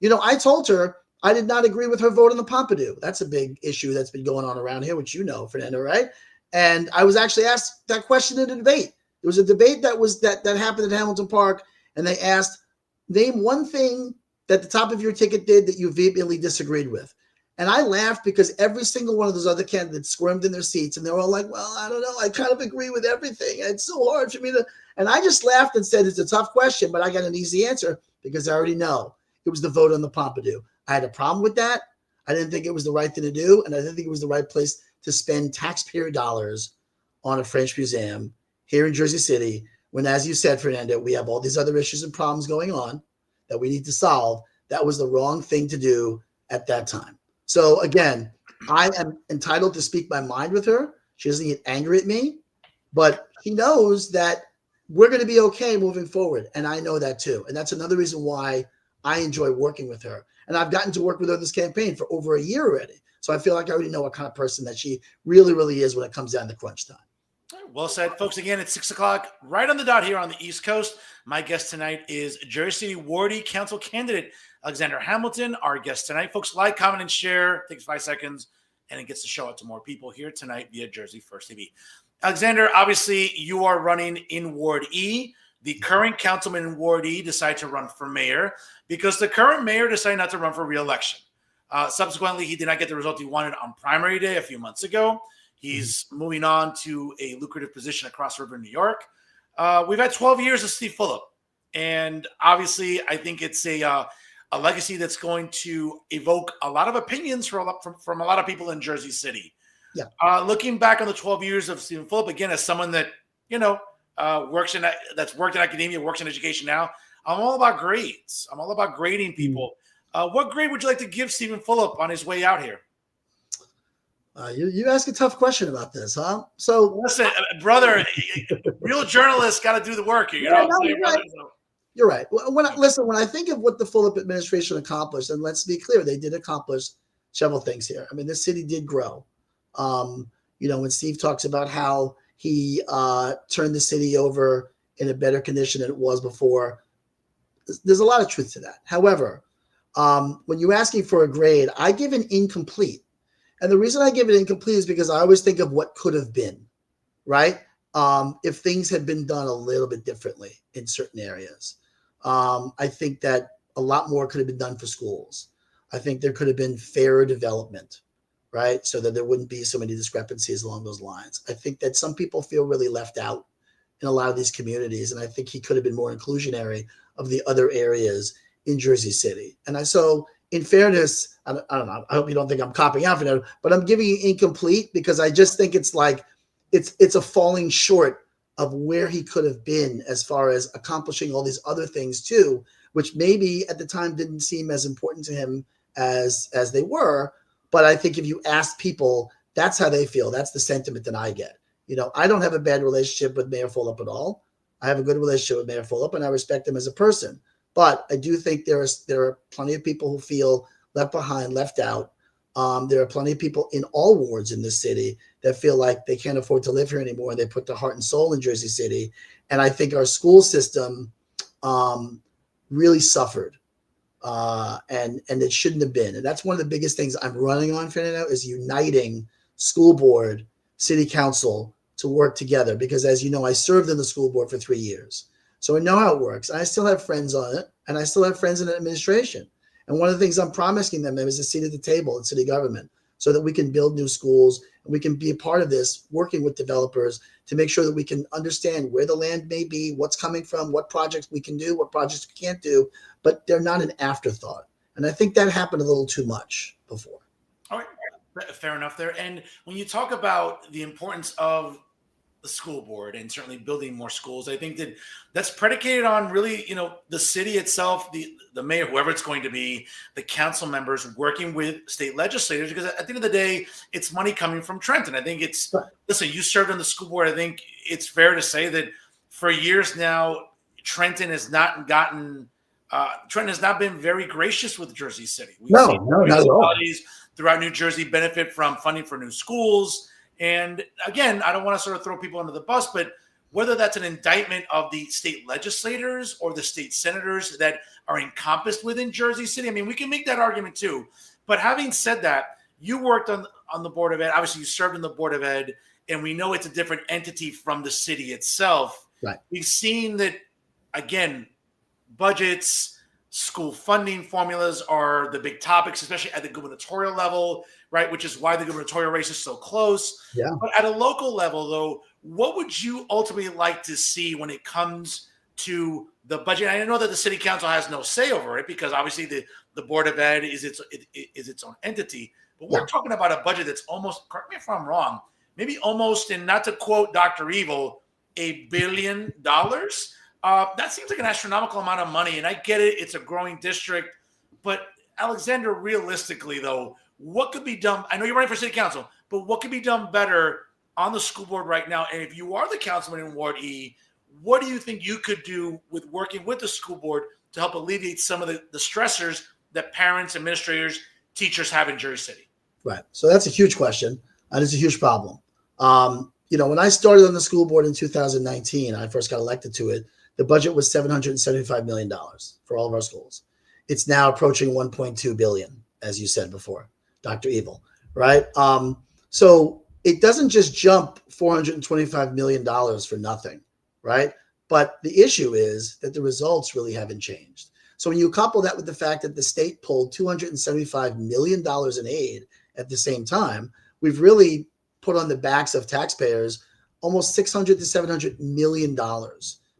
I told her I did not agree with her vote on the Pompidou. That's a big issue that's been going on around here, which Fernando, right? And I was actually asked that question in a debate. There was a debate that happened at Hamilton Park, and they asked, name one thing that the top of your ticket did that you vehemently disagreed with. And I laughed because every single one of those other candidates squirmed in their seats, and they were all like, well, I don't know. I kind of agree with everything. It's so hard for me to. And I just laughed and said, it's a tough question, but I got an easy answer because I already know it was the vote on the Pompidou. I had a problem with that. I didn't think it was the right thing to do, and I didn't think it was the right place to spend taxpayer dollars on a French museum here in Jersey City when, as you said, Fernando, we have all these other issues and problems going on that we need to solve. That was the wrong thing to do at that time. So again, I am entitled to speak my mind with her. She doesn't get angry at me, but she knows that we're going to be okay moving forward. And I know that too. And that's another reason why I enjoy working with her. And I've gotten to work with her this campaign for over a year already. So I feel like I already know what kind of person that she really, really is when it comes down to crunch time. Well said, folks. Again, it's 6 o'clock, right on the dot here on the East Coast. My guest tonight is Jersey City Ward E Council candidate Alexander Hamilton, our guest tonight. Folks, like, comment, and share. It takes 5 seconds, and it gets to show out to more people here tonight via Jersey First TV. Alexander, obviously, you are running in Ward E. The current councilman in Ward E decided to run for mayor because the current mayor decided not to run for re-election. Subsequently, he did not get the result he wanted on primary day a few months ago. He's moving on to a lucrative position across the river in New York. We've had 12 years of Steve Fulop, and obviously I think it's a legacy that's going to evoke a lot of opinions from a lot of people in Jersey City. Yeah. Looking back on the 12 years of Stephen Fulop, again, as someone that, that's worked in academia, works in education now, I'm all about grades. I'm all about grading people. What grade would you like to give Stephen Fulop on his way out here? You ask a tough question about this, huh? So listen, brother, real journalists got to do the work. You know what I'm saying, brother? So, you're right. When I think of what the Fulop administration accomplished, and let's be clear, they did accomplish several things here. I mean, this city did grow. When Steve talks about how he turned the city over in a better condition than it was before, there's a lot of truth to that. However, when you're asking for a grade, I give an incomplete. And the reason I give it incomplete is because I always think of what could have been, right? If things had been done a little bit differently in certain areas. I think that a lot more could have been done for schools. I think there could have been fairer development, right? So that there wouldn't be so many discrepancies along those lines. I think that some people feel really left out in a lot of these communities. And I think he could have been more inclusionary of the other areas in Jersey City. So in fairness, I don't know, I hope you don't think I'm copying out Fernando, but I'm giving you incomplete because I just think it's like, it's a falling short of where he could have been as far as accomplishing all these other things too, which maybe at the time didn't seem as important to him as they were. But I think if you ask people, that's how they feel. That's the sentiment that I get. I don't have a bad relationship with Mayor Fulop at all. I have a good relationship with Mayor Fulop, and I respect him as a person. But I do think there are plenty of people who feel left behind, left out. There are plenty of people in all wards in this city that feel like they can't afford to live here anymore. They put their heart and soul in Jersey City. And I think our school system really suffered. And it shouldn't have been. And that's one of the biggest things I'm running on, Fernando, is uniting school board, city council to work together. Because as you know, I served in the school board for 3 years. So I know how it works. And I still have friends on it. And I still have friends in the administration. And one of the things I'm promising them is a seat at the table in city government so that we can build new schools and we can be a part of this, working with developers to make sure that we can understand where the land may be, what's coming from, what projects we can do, what projects we can't do, but they're not an afterthought. And I think that happened a little too much before. all right, fair enough there. And when you talk about the importance of the school board and certainly building more schools, I think that's predicated on really, the city itself, the mayor, whoever it's going to be, the council members working with state legislators, because at the end of the day, it's money coming from Trenton. I think listen, you served on the school board. I think it's fair to say that for years now, Trenton has not been very gracious with Jersey City. We've seen not at all. Throughout New Jersey benefit from funding for new schools. And again, I don't want to sort of throw people under the bus, but whether that's an indictment of the state legislators or the state senators that are encompassed within Jersey City, I mean, we can make that argument too. But having said that, you worked on the Board of Ed. Obviously, you served in the Board of Ed, and we know it's a different entity from the city itself. Right. We've seen that, again, budgets, school funding formulas are the big topics, especially at the gubernatorial level, right? Which is why the gubernatorial race is so close. Yeah. But at a local level, though, what would you ultimately like to see when it comes to the budget? I know that the city council has no say over it because obviously the Board of Ed is its own entity. But we're talking about a budget that's almost, correct me if I'm wrong, maybe almost, and not to quote Dr. Evil, $1 billion. That seems like an astronomical amount of money, and I get it. It's a growing district. But, Alexander, realistically, though, what could be done? I know you're running for city council, but what could be done better on the school board right now? And if you are the councilman in Ward E, what do you think you could do with working with the school board to help alleviate some of the stressors that parents, administrators, teachers have in Jersey City? Right. So that's a huge question, and it's a huge problem. When I started on the school board in 2019, I first got elected to it. The budget was $775 million for all of our schools. It's now approaching $1.2 billion, as you said before, Dr. Evil, right? So it doesn't just jump $425 million for nothing, right? But the issue is that the results really haven't changed. So when you couple that with the fact that the state pulled $275 million in aid at the same time, we've really put on the backs of taxpayers almost $600 to $700 million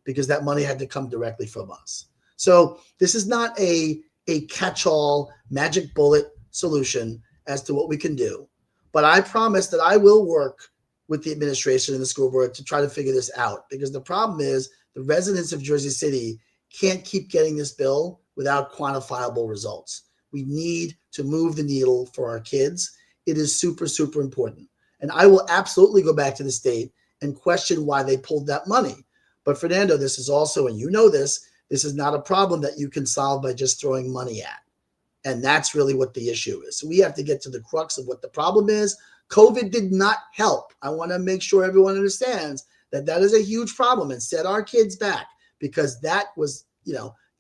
because that money had to come directly from us. So this is not a catch-all magic bullet solution as to what we can do. But I promise that I will work with the administration and the school board to try to figure this out, because the problem is the residents of Jersey City can't keep getting this bill without quantifiable results. We need to move the needle for our kids. It is super, super important. And I will absolutely go back to the state and question why they pulled that money. But Fernando, this is also, and you know this is not a problem that you can solve by just throwing money at. And that's really what the issue is. So we have to get to the crux of what the problem is. COVID did not help. I want to make sure everyone understands that that is a huge problem and set our kids back, because that was,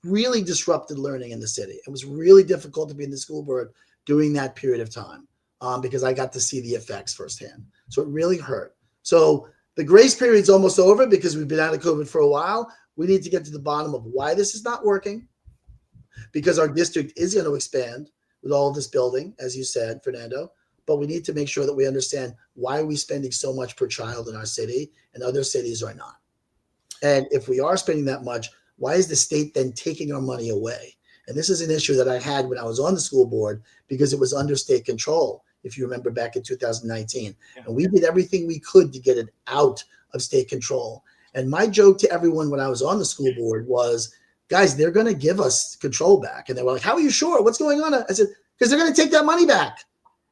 really disrupted learning in the city. It was really difficult to be in the school board during that period of time because I got to see the effects firsthand. So it really hurt. So the grace period is almost over because we've been out of COVID for a while. We need to get to the bottom of why this is not working, because our district is going to expand with all of this building, as you said, Fernando. But we need to make sure that we understand why are we spending so much per child in our city and other cities are not. And if we are spending that much, why is the state then taking our money away? And this is an issue that I had when I was on the school board because it was under state control, if you remember back in 2019. Yeah. And we did everything we could to get it out of state control. And my joke to everyone when I was on the school board was, guys, they're going to give us control back. And they were like, how are you sure? What's going on? I said, because they're going to take that money back.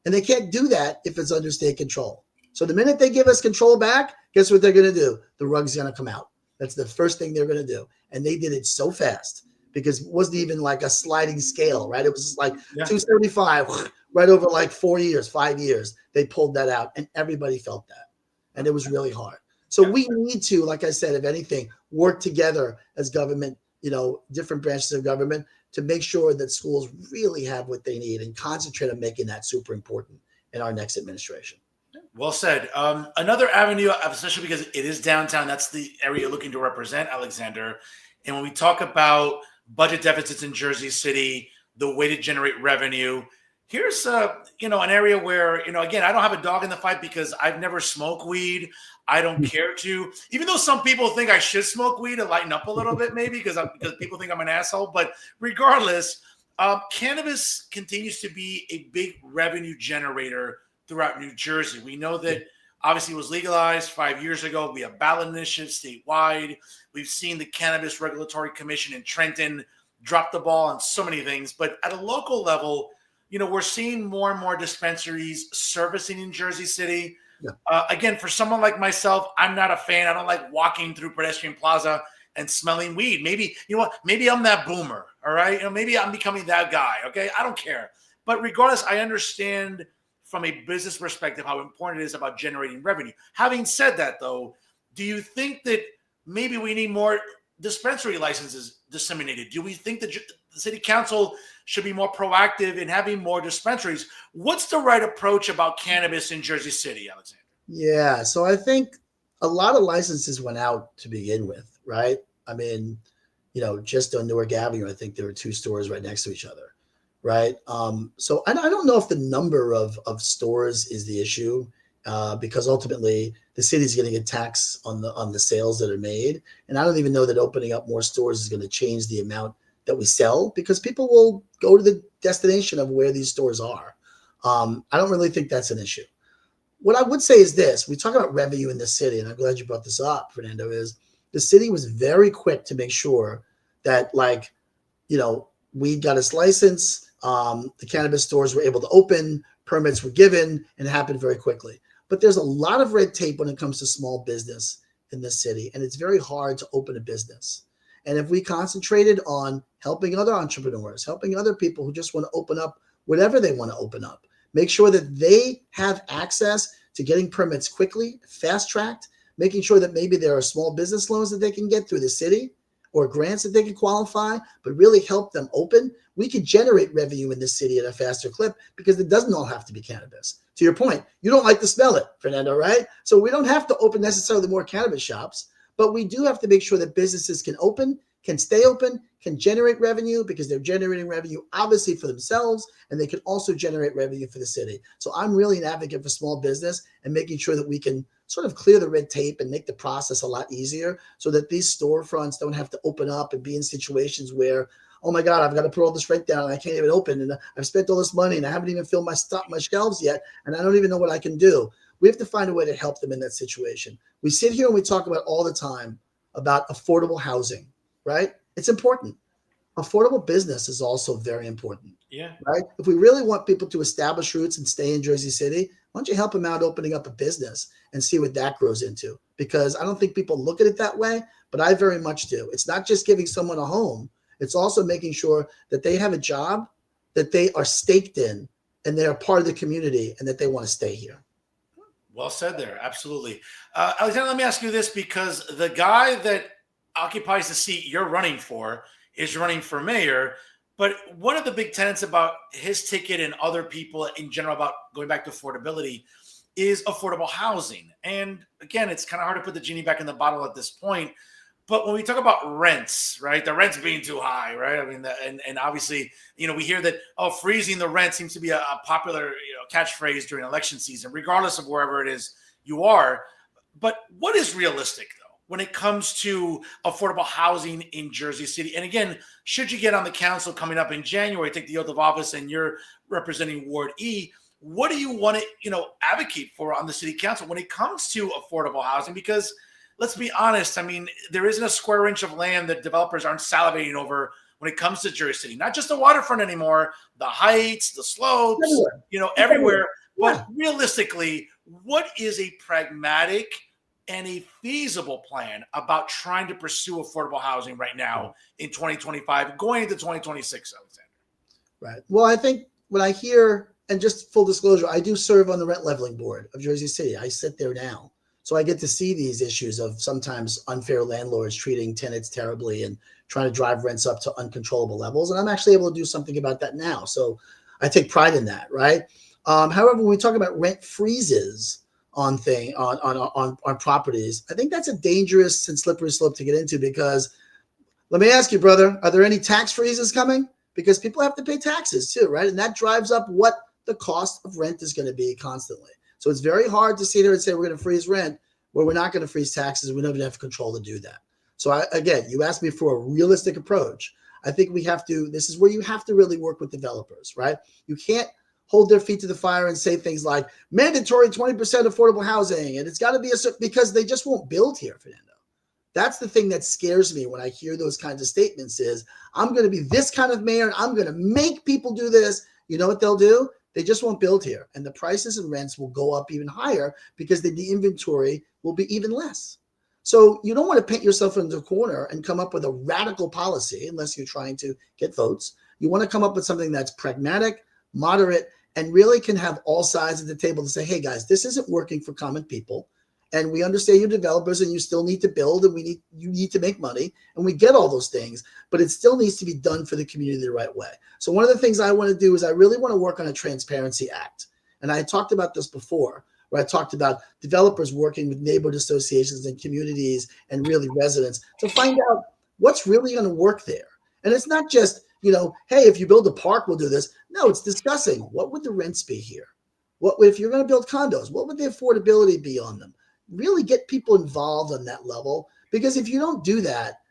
And they can't do that if it's under state control. So the minute they give us control back, guess what they're going to do? The rug's going to come out. That's the first thing they're going to do. And they did it so fast because it wasn't even like a sliding scale, right? It was just like 275 right over like 4 years, 5 years. They pulled that out and everybody felt that. And it was really hard. So we need to, like I said, if anything, work together as government, different branches of government to make sure that schools really have what they need and concentrate on making that super important in our next administration. Well said. Another avenue, especially because it is downtown, that's the area you're looking to represent, Alexander. And when we talk about budget deficits in Jersey City, the way to generate revenue, here's an area where, again, I don't have a dog in the fight because I've never smoked weed. I don't care to, even though some people think I should smoke weed to lighten up a little bit, maybe because people think I'm an asshole. But regardless, cannabis continues to be a big revenue generator throughout New Jersey. We know that obviously it was legalized 5 years ago. We have ballot initiatives statewide. We've seen the Cannabis Regulatory Commission in Trenton drop the ball on so many things. But at a local level, we're seeing more and more dispensaries servicing in Jersey City. Yeah. Again, for someone like myself, I'm not a fan. I don't like walking through Pedestrian Plaza and smelling weed. Maybe, maybe I'm that boomer, all right? Maybe I'm becoming that guy, okay? I don't care. But regardless, I understand from a business perspective how important it is about generating revenue. Having said that, though, do you think that maybe we need more dispensary licenses disseminated? Do we think that the city council should be more proactive in having more dispensaries? What's the right approach about cannabis in Jersey City, Alexander? Yeah, so I think a lot of licenses went out to begin with, right? I mean, just on Newark Avenue, I think there were 2 stores right next to each other, right? So I don't know if the number of stores is the issue because ultimately the city's going to get taxed on the sales that are made. And I don't even know that opening up more stores is going to change the amount that we sell because people will go to the destination of where these stores are. I don't really think that's an issue. What I would say is this: we talk about revenue in the city, and I'm glad you brought this up, Fernando, is the city was very quick to make sure that weed got its license, the cannabis stores were able to open, permits were given, and it happened very quickly. But there's a lot of red tape when it comes to small business in this city, and it's very hard to open a business. And if we concentrated on helping other entrepreneurs, helping other people who just want to open up whatever they want to open up, make sure that they have access to getting permits quickly, fast-tracked, making sure that maybe there are small business loans that they can get through the city or grants that they can qualify, but really help them open, we could generate revenue in this city at a faster clip because it doesn't all have to be cannabis. To your point, you don't like to smell it, Fernando, right? So we don't have to open necessarily more cannabis shops, but we do have to make sure that businesses can open, can stay open, can generate revenue because they're generating revenue obviously for themselves, and they can also generate revenue for the city. So I'm really an advocate for small business and making sure that we can sort of clear the red tape and make the process a lot easier so that these storefronts don't have to open up and be in situations where, oh my God, I've got to put all this rent down and I can't even open, and I've spent all this money and I haven't even filled my shelves yet, and I don't even know what I can do. We have to find a way to help them in that situation. We sit here and we talk about all the time about affordable housing, right? It's important. Affordable business is also very important. Yeah. right? If we really want people to establish roots and stay in Jersey City, why don't you help them out opening up a business and see what that grows into? Because I don't think people look at it that way, but I very much do. It's not just giving someone a home, it's also making sure that they have a job, that they are staked in, and they are part of the community and that they want to stay here. Well said there. Absolutely. Alexander, let me ask you this, because the guy that occupies the seat you're running for is running for mayor. But one of the big tenets about his ticket and other people in general about going back to affordability is affordable housing. And again, it's kind of hard to put the genie back in the bottle at this point. But when we talk about rents, right, the rents being too high, right? I mean, and obviously, we hear that, oh, freezing the rent seems to be a popular, catchphrase during election season, regardless of wherever it is you are. But what is realistic, though, when it comes to affordable housing in Jersey City? And again, should you get on the council coming up in January, take the oath of office, and you're representing Ward E, what do you want to, advocate for on the city council when it comes to affordable housing? Because let's be honest. I mean, there isn't a square inch of land that developers aren't salivating over when it comes to Jersey City. Not just the waterfront anymore, the heights, the slopes, everywhere. But realistically, what is a pragmatic and a feasible plan about trying to pursue affordable housing right now in 2025, going into 2026, Alexander? Right. Well, I think when I hear, and just full disclosure, I do serve on the rent leveling board of Jersey City. I sit there now. So I get to see these issues of sometimes unfair landlords treating tenants terribly and trying to drive rents up to uncontrollable levels. And I'm actually able to do something about that now. So I take pride in that, right? However, when we talk about rent freezes on properties, I think that's a dangerous and slippery slope to get into, because let me ask you, brother, are there any tax freezes coming? Because people have to pay taxes too, right? And that drives up what the cost of rent is going to be constantly. So it's very hard to sit here and say we're going to freeze rent where we're not going to freeze taxes. We don't even have control to do that. So again, you asked me for a realistic approach. I think this is where you have to really work with developers, right? You can't hold their feet to the fire and say things like mandatory 20% affordable housing. And it's got to be because they just won't build here, Fernando. That's the thing that scares me when I hear those kinds of statements is I'm going to be this kind of mayor and I'm going to make people do this. You know what they'll do? They just won't build here. And the prices and rents will go up even higher because the inventory will be even less. So you don't want to paint yourself into a corner and come up with a radical policy unless you're trying to get votes. You want to come up with something that's pragmatic, moderate, and really can have all sides of the table to say, hey, guys, this isn't working for common people. And we understand you're developers and you still need to build and you need to make money. And we get all those things, but it still needs to be done for the community the right way. So one of the things I want to do is I really want to work on a Transparency Act. And I talked about this before, where I talked about developers working with neighborhood associations and communities and really residents to find out what's really going to work there. And it's not just, hey, if you build a park, we'll do this. No, it's discussing what would the rents be here? What if you're going to build condos? What would the affordability be on them? Really get people involved on that level, because if you don't do that,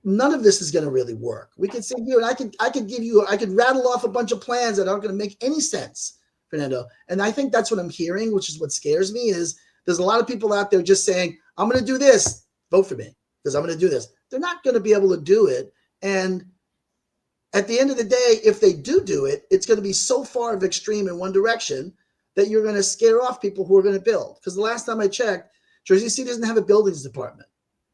none of this is going to really work. We can sit here and I could rattle off a bunch of plans that aren't going to make any sense, Fernando. And I think that's what I'm hearing, which is what scares me, is there's a lot of people out there just saying, I'm going to do this, vote for me because I'm going to do this. They're not going to be able to do it. And at the end of the day, if they do it, it's going to be so far of extreme in one direction that you're going to scare off people who are going to build. Because the last time I checked, Jersey City doesn't have a buildings department,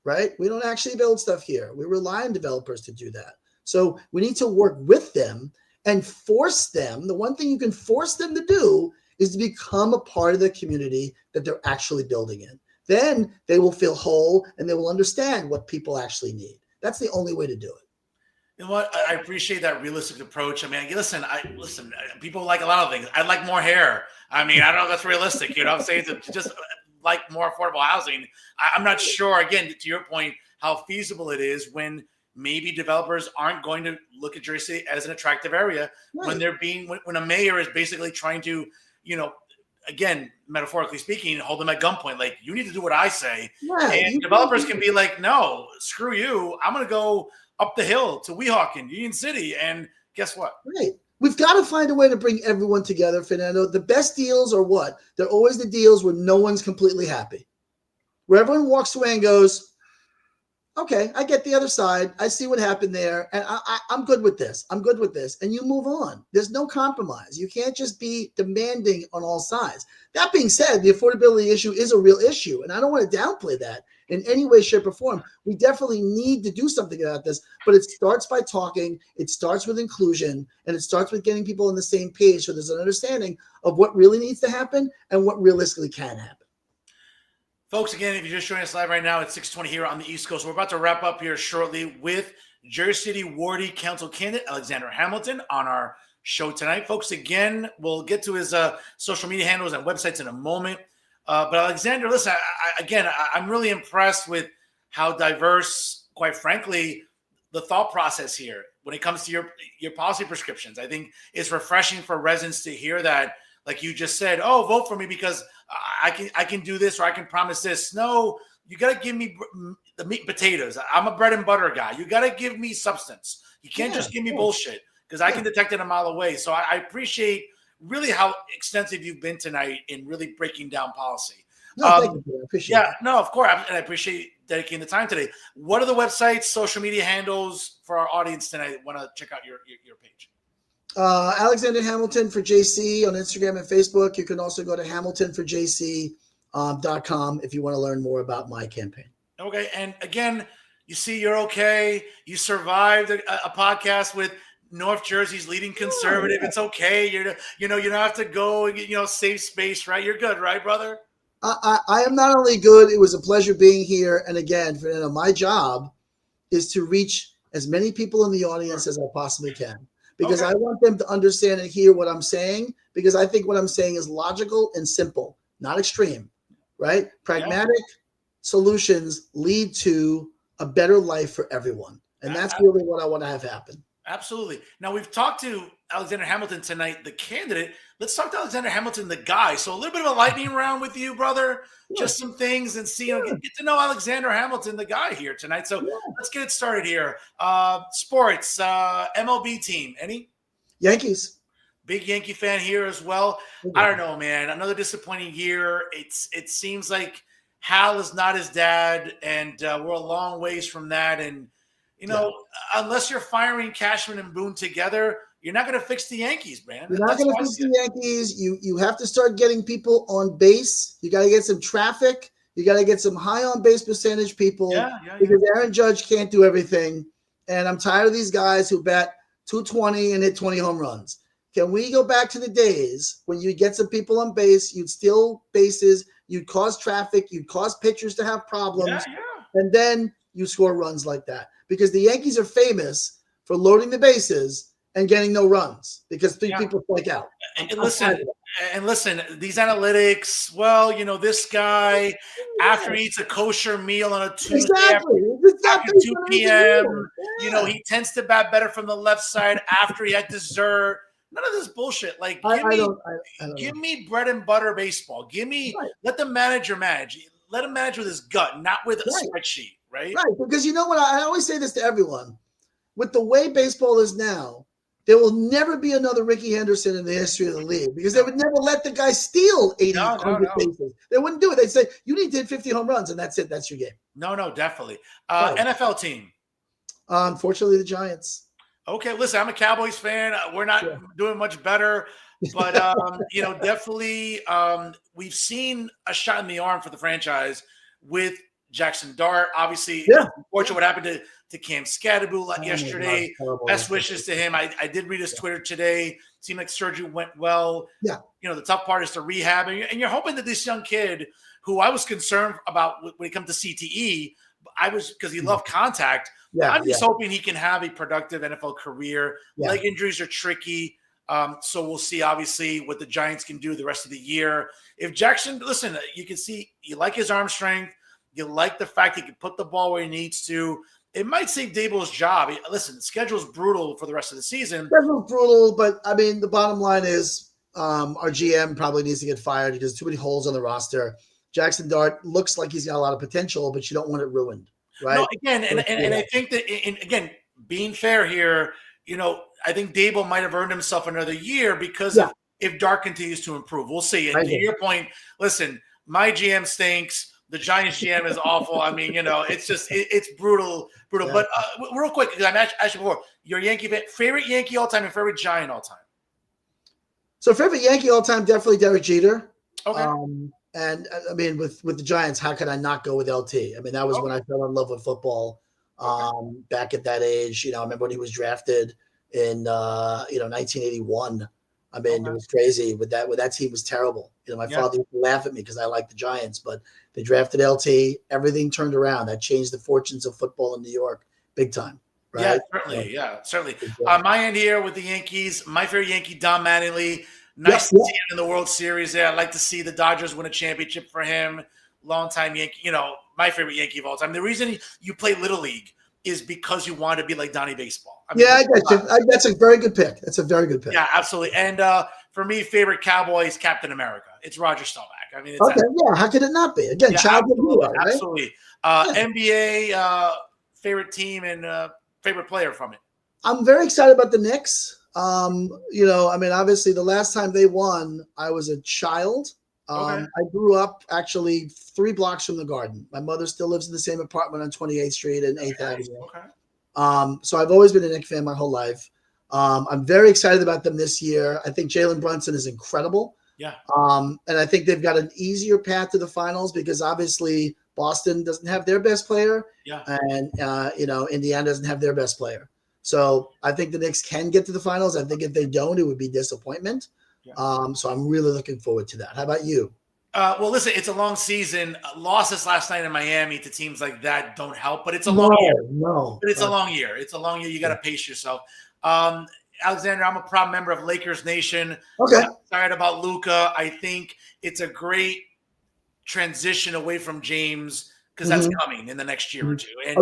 right? We don't actually build stuff here. We rely on developers to do that. So we need to work with them and force them. The one thing you can force them to do is to become a part of the community that they're actually building in. Then they will feel whole and they will understand what people actually need. That's the only way to do it. You know what? I appreciate that realistic approach. I mean, listen, people like a lot of things. I'd like more hair. I mean, I don't know if that's realistic. You know what I'm saying? To just like more affordable housing. I'm not sure, again, to your point, how feasible it is when maybe developers aren't going to look at Jersey as an attractive area when when a mayor is basically trying to, again, metaphorically speaking, hold them at gunpoint. Like, you need to do what I say. Right. And developers can be like, no, screw you. I'm going to go up the hill to Weehawken, Union City. And guess what? Right. We've got to find a way to bring everyone together, Fernando. The best deals are what? They're always the deals where no one's completely happy. Where everyone walks away and goes, okay, I get the other side. I see what happened there, and I'm good with this. I'm good with this, and you move on. There's no compromise. You can't just be demanding on all sides. That being said, the affordability issue is a real issue, and I don't want to downplay that in any way, shape, or form. We definitely need to do something about this, but it starts by talking. It starts with inclusion, and it starts with getting people on the same page so there's an understanding of what really needs to happen and what realistically can happen. Folks, again, if you're just joining us live right now, it's 6:20 here on the East Coast. We're about to wrap up here shortly with Jersey City Wardy Council candidate Alexander Hamilton on our show tonight. Folks, again, we'll get to his social media handles and websites in a moment. But Alexander, listen, I'm really impressed with how diverse, quite frankly, the thought process here when it comes to your policy prescriptions. I think it's refreshing for residents to hear that, like you just said, oh, vote for me because I can do this or I can promise this. No, you got to give me the meat and potatoes. I'm a bread and butter guy. You got to give me substance. You can't just give me bullshit because I can detect it a mile away. So I appreciate really how extensive you've been tonight in really breaking down policy. No, thank you. I appreciate it. No, of course. And I appreciate dedicating the time today. What are the websites, social media handles for our audience tonight that want to check out your page? Alexander Hamilton for JC on Instagram and Facebook. You can also go to hamiltonforjc.com if you want to learn more about my campaign. Okay. And again, you see, you're okay. You survived a podcast with North Jersey's leading conservative. It's okay. You don't have to go and save space, right? You're good, right, brother? I am not only good, it was a pleasure being here. And again, Fernando, my job is to reach as many people in the audience as I possibly can. Because I want them to understand and hear what I'm saying, because I think what I'm saying is logical and simple, not extreme, right? Pragmatic solutions lead to a better life for everyone. And that's really what I want to have happen. Absolutely. Now, we've talked to Alexander Hamilton tonight, the candidate. Let's talk to Alexander Hamilton, the guy. So a little bit of a lightning round with you, brother. Sure. Just some things and see, get to know Alexander Hamilton, the guy here tonight. So let's get it started here. Sports, MLB team, any? Yankees. Big Yankee fan here as well. I don't know, man. Another disappointing year. It seems like Hal is not his dad, and we're a long ways from that. And unless you're firing Cashman and Boone together, you're not going to fix the Yankees, man. You're not going to fix the Yankees. You have to start getting people on base. You got to get some traffic. You got to get some high on base percentage people. Because Aaron Judge can't do everything. And I'm tired of these guys who bat 220 and hit 20 home runs. Can we go back to the days when you get some people on base, you'd steal bases, you'd cause traffic, you'd cause pitchers to have problems, and then you score runs like that? Because the Yankees are famous for loading the bases and getting no runs because three people strike out. And listen, these analytics, well, this guy, after he eats a kosher meal on a Tuesday after 2 p.m., he tends to bat better from the left side after he had dessert. None of this bullshit. Like, give me bread and butter baseball. Let the manager manage. Let him manage with his gut, not with a spreadsheet, right? Right, because you know what? I always say this to everyone. With the way baseball is now, there will never be another Ricky Henderson in the history of the league because they would never let the guy steal 80, 100 bases. They wouldn't do it. They'd say, you need to hit 50 home runs, and that's it. That's your game. No, definitely. NFL team. Unfortunately, the Giants. Okay, listen, I'm a Cowboys fan. We're not doing much better, but definitely we've seen a shot in the arm for the franchise with Jackson Dart. Obviously, unfortunately, what happened to Cam Scatterbull yesterday. Best wishes to him. I did read his Twitter today. Seemed like surgery went well. Yeah. The tough part is to rehab, and you're hoping that this young kid, who I was concerned about when it comes to CTE, because he loved contact. I'm just hoping he can have a productive NFL career. Leg injuries are tricky. So we'll see, obviously, what the Giants can do the rest of the year. If Jackson, listen, you can see you like his arm strength. You like the fact he can put the ball where he needs to. It might save Dable's job. Listen, the schedule's brutal for the rest of the season. Schedule's brutal, but, I mean, the bottom line is our GM probably needs to get fired because too many holes on the roster. Jackson Dart looks like he's got a lot of potential, but you don't want it ruined, right? No, again, and I think that, again, being fair here, I think Dable might have earned himself another year because if Dart continues to improve. We'll see. And to your point, listen, my GM stinks. The Giants GM is awful. I mean, it's just it's brutal. Yeah. But real quick, because I'm actually before your Yankee favorite Yankee all time and favorite Giant all time. So favorite Yankee all time, definitely Derek Jeter. Okay. And I mean, with the Giants, how could I not go with LT? I mean, that was when I fell in love with football. Back at that age, I remember when he was drafted in 1981. I mean, it was crazy. With that team was terrible. My father used to laugh at me because I liked the Giants, but they drafted LT. Everything turned around. That changed the fortunes of football in New York, big time. Right? Yeah, certainly. My end here with the Yankees. My favorite Yankee, Don Mattingly. Nice to see him in the World Series there. I'd like to see the Dodgers win a championship for him. Longtime Yankee, my favorite Yankee of all time. The reason you play Little League is because you want to be like Donnie Baseball. I get you. That's a very good pick. That's a very good pick. Yeah, absolutely. And for me, favorite Cowboy is Captain America. It's Roger Staubach. I mean, how could it not be? Again, childhood hero, right? Absolutely. NBA favorite team and favorite player from it. I'm very excited about the Knicks. I mean, obviously, the last time they won, I was a child. I grew up actually 3 blocks from the Garden. My mother still lives in the same apartment on 28th Street and 8th Avenue. So I've always been a Knicks fan my whole life. I'm very excited about them this year. I think Jalen Brunson is incredible. Yeah. And I think they've got an easier path to the finals because obviously Boston doesn't have their best player. Yeah. And, Indiana doesn't have their best player. So I think the Knicks can get to the finals. I think if they don't, it would be disappointment. Yeah. So I'm really looking forward to that. How about you? Well, listen, it's a long season. Losses last night in Miami to teams like that don't help, but it's a long year. But it's a long year. It's a long year. You got to pace yourself. Alexander, I'm a proud member of Lakers Nation. Okay. I'm excited about Luka. I think it's a great transition away from James because that's coming in the next year or two. And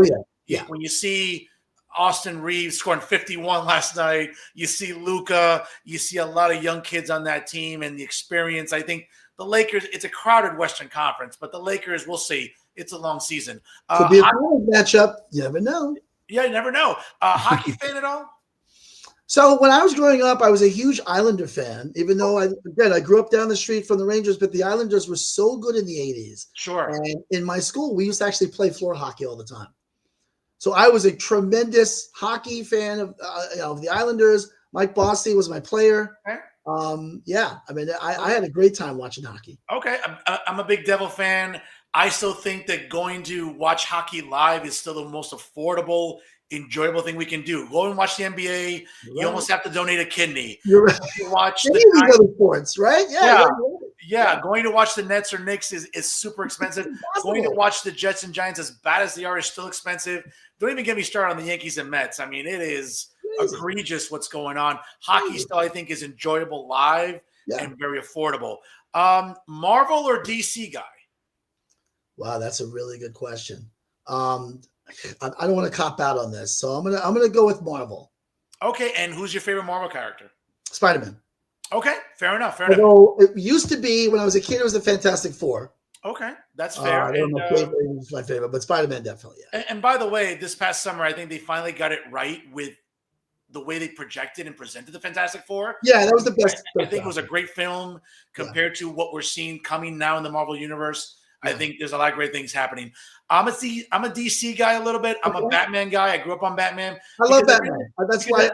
when you see Austin Reeves scoring 51 last night, you see Luka, you see a lot of young kids on that team and the experience. I think the Lakers, it's a crowded Western Conference, but the Lakers, we'll see. It's a long season. Could be a matchup. You never know. Yeah, you never know. Hockey fan at all? So when I was growing up, I was a huge Islander fan, even though I grew up down the street from the Rangers, but the Islanders were so good in the 80s. Sure. And in my school, we used to actually play floor hockey all the time. So I was a tremendous hockey fan of the Islanders. Mike Bossy was my player. Okay. I mean, I had a great time watching hockey. Okay. I'm a big Devil fan. I still think that going to watch hockey live is still the most affordable, enjoyable thing we can do. Go and watch the NBA. You almost have to donate a kidney. You're right. Watch other sports, right? Yeah. Going to watch the Nets or Knicks is super expensive. Going to watch the Jets and Giants, as bad as they are, is still expensive. Don't even get me started on the Yankees and Mets. I mean, it is egregious what's going on. Hockey still, I think, is enjoyable live and very affordable. Marvel or DC guy? Wow, that's a really good question. I don't want to cop out on this, so I'm gonna go with Marvel. Okay, and who's your favorite Marvel character? Spider-Man. Okay, fair enough. Although it used to be when I was a kid, it was the Fantastic Four. Okay, that's fair. I don't know if it was my favorite, but Spider-Man definitely. Yeah. And by the way, this past summer, I think they finally got it right with the way they projected and presented the Fantastic Four. Yeah, that was the best. I think it was a great film compared to what we're seeing coming now in the Marvel universe. I think there's a lot of great things happening. I'm a DC guy a little bit. I'm a Batman guy. I grew up on Batman. I love Batman. That's why at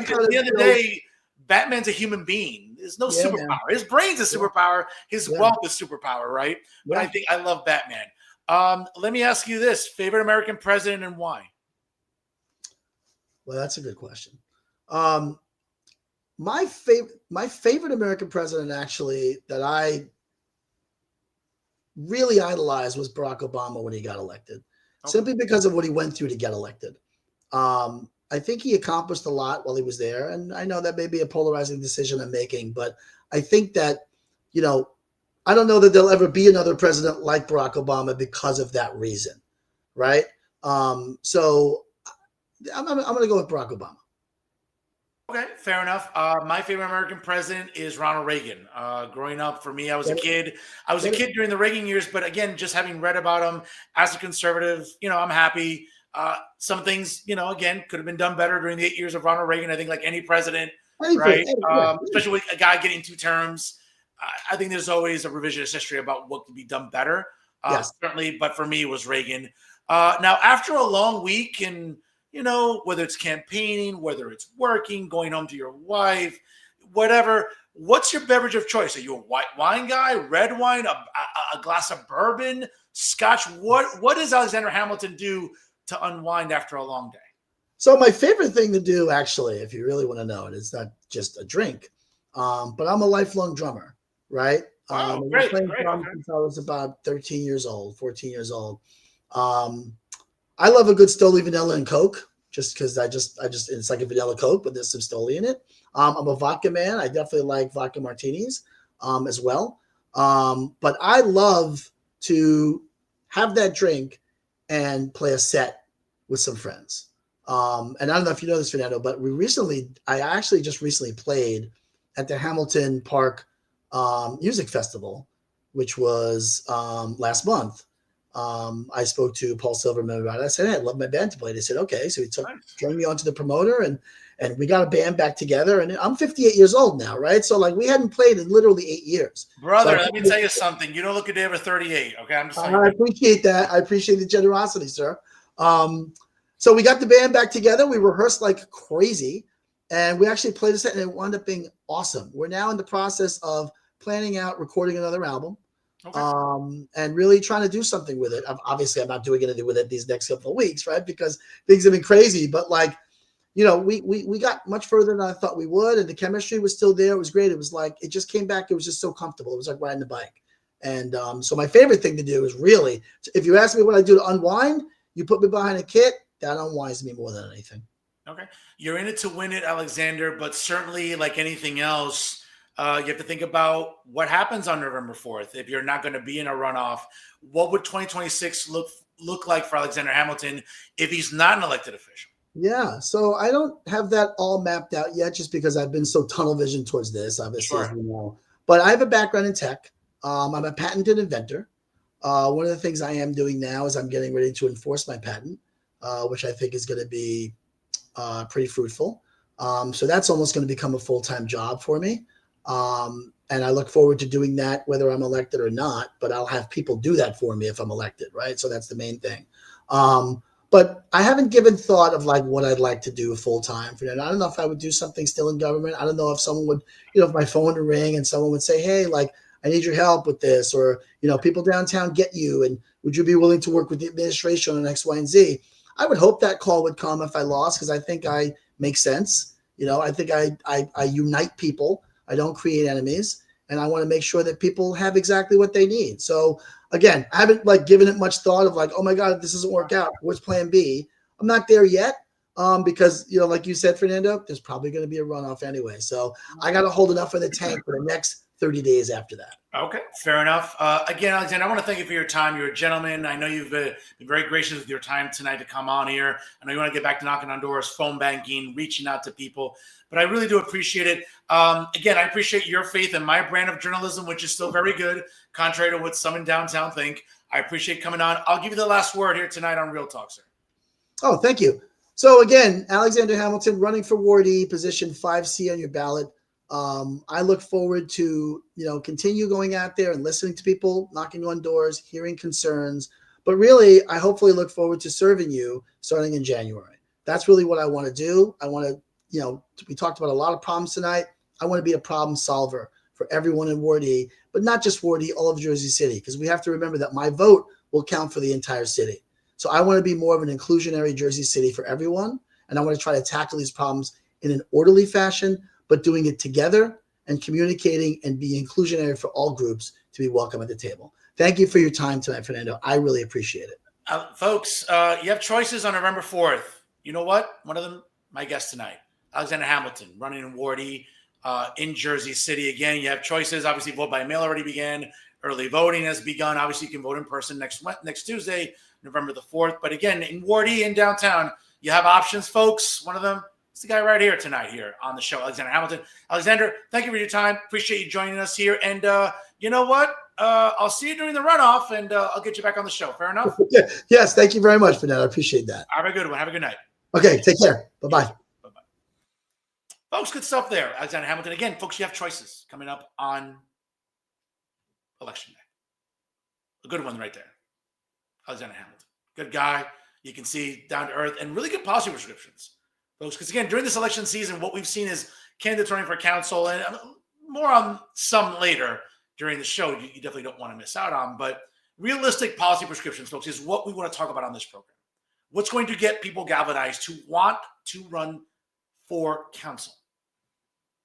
the end of the day, Batman's a human being. There's no superpower. Man. His brain's a superpower. His wealth is superpower, right? But I think I love Batman. Let me ask you this: favorite American president and why? Well, that's a good question. My favorite American president, actually, that I really idolized was Barack Obama when he got elected, simply because of what he went through to get elected. I think he accomplished a lot while he was there. And I know that may be a polarizing decision I'm making, but I think that, I don't know that there'll ever be another president like Barack Obama because of that reason. Right. So I'm going to go with Barack Obama. Okay, fair enough. My favorite American president is Ronald Reagan. Growing up, for me, I was a kid. I was a kid during the Reagan years, but again, just having read about him as a conservative, I'm happy. Some things, again, could have been done better during the 8 years of Ronald Reagan. I think like any president, right? Especially with a guy getting 2 terms. I think there's always a revisionist history about what could be done better. Yes. Certainly, but for me, it was Reagan. Now, after a long week, and whether it's campaigning, whether it's working, going home to your wife, whatever, what's your beverage of choice? Are you a white wine guy, red wine, a glass of bourbon, scotch? What does Alexander Hamilton do to unwind after a long day? So my favorite thing to do, actually, if you really want to know it, is not just a drink, but I'm a lifelong drummer, right? Wow, I've been great, playing great. drums Okay. since I was about 13 years old, 14 years old. Um, I love a good Stoli vanilla and Coke, just because I just it's like a vanilla Coke, but there's some Stoli in it. I'm a vodka man. I definitely like vodka martinis as well. But I love to have that drink and play a set with some friends. And I don't know if you know this, Fernando, but I actually just recently played at the Hamilton Park Music Festival, which was last month. I spoke to Paul Silverman about it. I said, "Hey, I'd love my band to play." They said, "Okay." So he Nice. turned me on to the promoter, and we got a band back together. And I'm 58 years old now, right? So like we hadn't played in literally 8 years. So Brother, let me tell you something. You don't look a day over 38. Okay, I'm just telling I you. appreciate that. I appreciate the generosity, sir. Um, so we got the band back together. We rehearsed like crazy, and we actually played a set, and it wound up being awesome. We're now in the process of planning out recording another album, Okay. and really trying to do something with it. Obviously, I'm not doing anything with it these next couple of weeks, right? Because things have been crazy. But like, we got much further than I thought we would, and the chemistry was still there. It was great. It was like it just came back. It was just so comfortable. It was like riding a bike. And so my favorite thing to do is really, if you ask me what I do to unwind, you put me behind a kit, that unwinds me more than anything. Okay. You're in it to win it, Alexander, but certainly, like anything else, you have to think about what happens on November 4th. If you're not going to be in a runoff, what would 2026 look like for Alexander Hamilton if he's not an elected official? Yeah, so I don't have that all mapped out yet, just because I've been so tunnel vision towards this, obviously, as Sure. we know. But I have a background in tech. I'm a patented inventor. One of the things I am doing now is I'm getting ready to enforce my patent, which I think is going to be pretty fruitful. So that's almost going to become a full-time job for me. And I look forward to doing that whether I'm elected or not, but I'll have people do that for me if I'm elected, right? So that's the main thing. But I haven't given thought of like what I'd like to do full time for that. I don't know if I would do something still in government. I don't know if someone would, if my phone would ring and someone would say, "Hey, like I need your help with this," or people downtown get you, and would you be willing to work with the administration on X, Y, and Z? I would hope that call would come if I lost, because I think I make sense. I think I unite people. I don't create enemies, and I want to make sure that people have exactly what they need. So again, I haven't like given it much thought of like, oh my God, if this doesn't work out, what's plan B? I'm not there yet. Because like you said, Fernando, there's probably going to be a runoff anyway. So I got to hold enough in the tank for the next 30 days after that. Okay, fair enough. Again, Alexander, I want to thank you for your time. You're a gentleman. I know you've been very gracious with your time tonight to come on here. I know you want to get back to knocking on doors, phone banking, reaching out to people, but I really do appreciate it. Again, I appreciate your faith in my brand of journalism, which is still very good, contrary to what some in downtown think. I appreciate coming on. I'll give you the last word here tonight on Real Talk, sir. Oh, thank you. So again, Alexander Hamilton running for Ward E, position 5C on your ballot. I look forward to continue going out there and listening to people, knocking on doors, hearing concerns. But really, I hopefully look forward to serving you starting in January. That's really what I want to do. I want to, we talked about a lot of problems tonight. I want to be a problem solver for everyone in Ward E, but not just Ward E, all of Jersey City, because we have to remember that my vote will count for the entire city. So I want to be more of an inclusionary Jersey City for everyone. And I want to try to tackle these problems in an orderly fashion, but doing it together and communicating and be inclusionary for all groups to be welcome at the table. Thank you for your time tonight, Fernando. I really appreciate it. Folks, you have choices on November 4th. You know what? One of them, my guest tonight, Alexander Hamilton, running in Ward E in Jersey City. Again, you have choices. Obviously, vote by mail already began. Early voting has begun. Obviously, you can vote in person next Tuesday, November the 4th. But again, in Ward E in downtown, you have options, folks. One of them is the guy right here tonight here on the show, Alexander Hamilton. Alexander, thank you for your time. Appreciate you joining us here. And you know what? I'll see you during the runoff, and I'll get you back on the show. Fair enough? Yes, thank you very much for that. I appreciate that. Have a good one. Have a good night. Okay, take care. Bye-bye. Bye-bye. Folks, good stuff there. Alexander Hamilton. Again, folks, you have choices coming up on Election Day. A good one right there. Alexander Hamilton. Good guy. You can see down to earth and really good policy prescriptions, folks. Because again, during this election season, what we've seen is candidates running for council, and more on some later during the show, you definitely don't want to miss out on. But realistic policy prescriptions, folks, is what we want to talk about on this program. What's going to get people galvanized to want to run for council?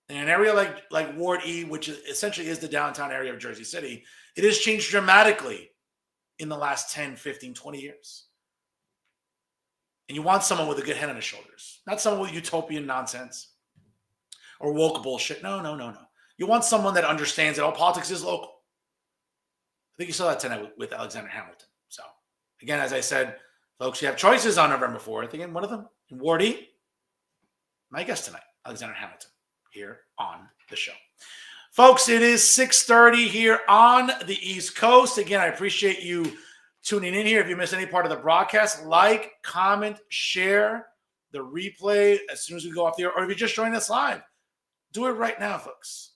In an area like Ward E, which essentially is the downtown area of Jersey City, it has changed dramatically in the last 10, 15, 20 years. And you want someone with a good head on his shoulders, not someone with utopian nonsense or woke bullshit. No. You want someone that understands that all politics is local. I think you saw that tonight with Alexander Hamilton. So, again, as I said, folks, you have choices on November 4th. Again, one of them in Ward E, my guest tonight, Alexander Hamilton, here on the show. Folks, it is 6:30 here on the East Coast. Again, I appreciate you tuning in here. If you missed any part of the broadcast, like, comment, share the replay as soon as we go off the air. Or if you just joined us live, do it right now, folks,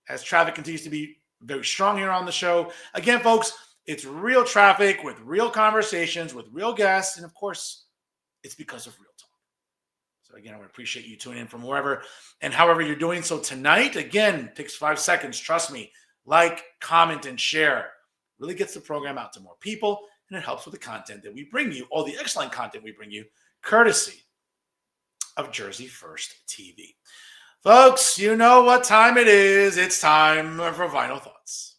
as traffic continues to be very strong here on the show. Again, folks, it's real traffic with real conversations with real guests. And of course, it's because of real talk. So again, I would appreciate you tuning in from wherever and however you're doing so tonight. Again, takes 5 seconds. Trust me. Like, comment, and share. Really gets the program out to more people, and it helps with the content that we bring you, all the excellent content we bring you, courtesy of Jersey First TV. Folks, you know what time it is. It's time for Final Thoughts.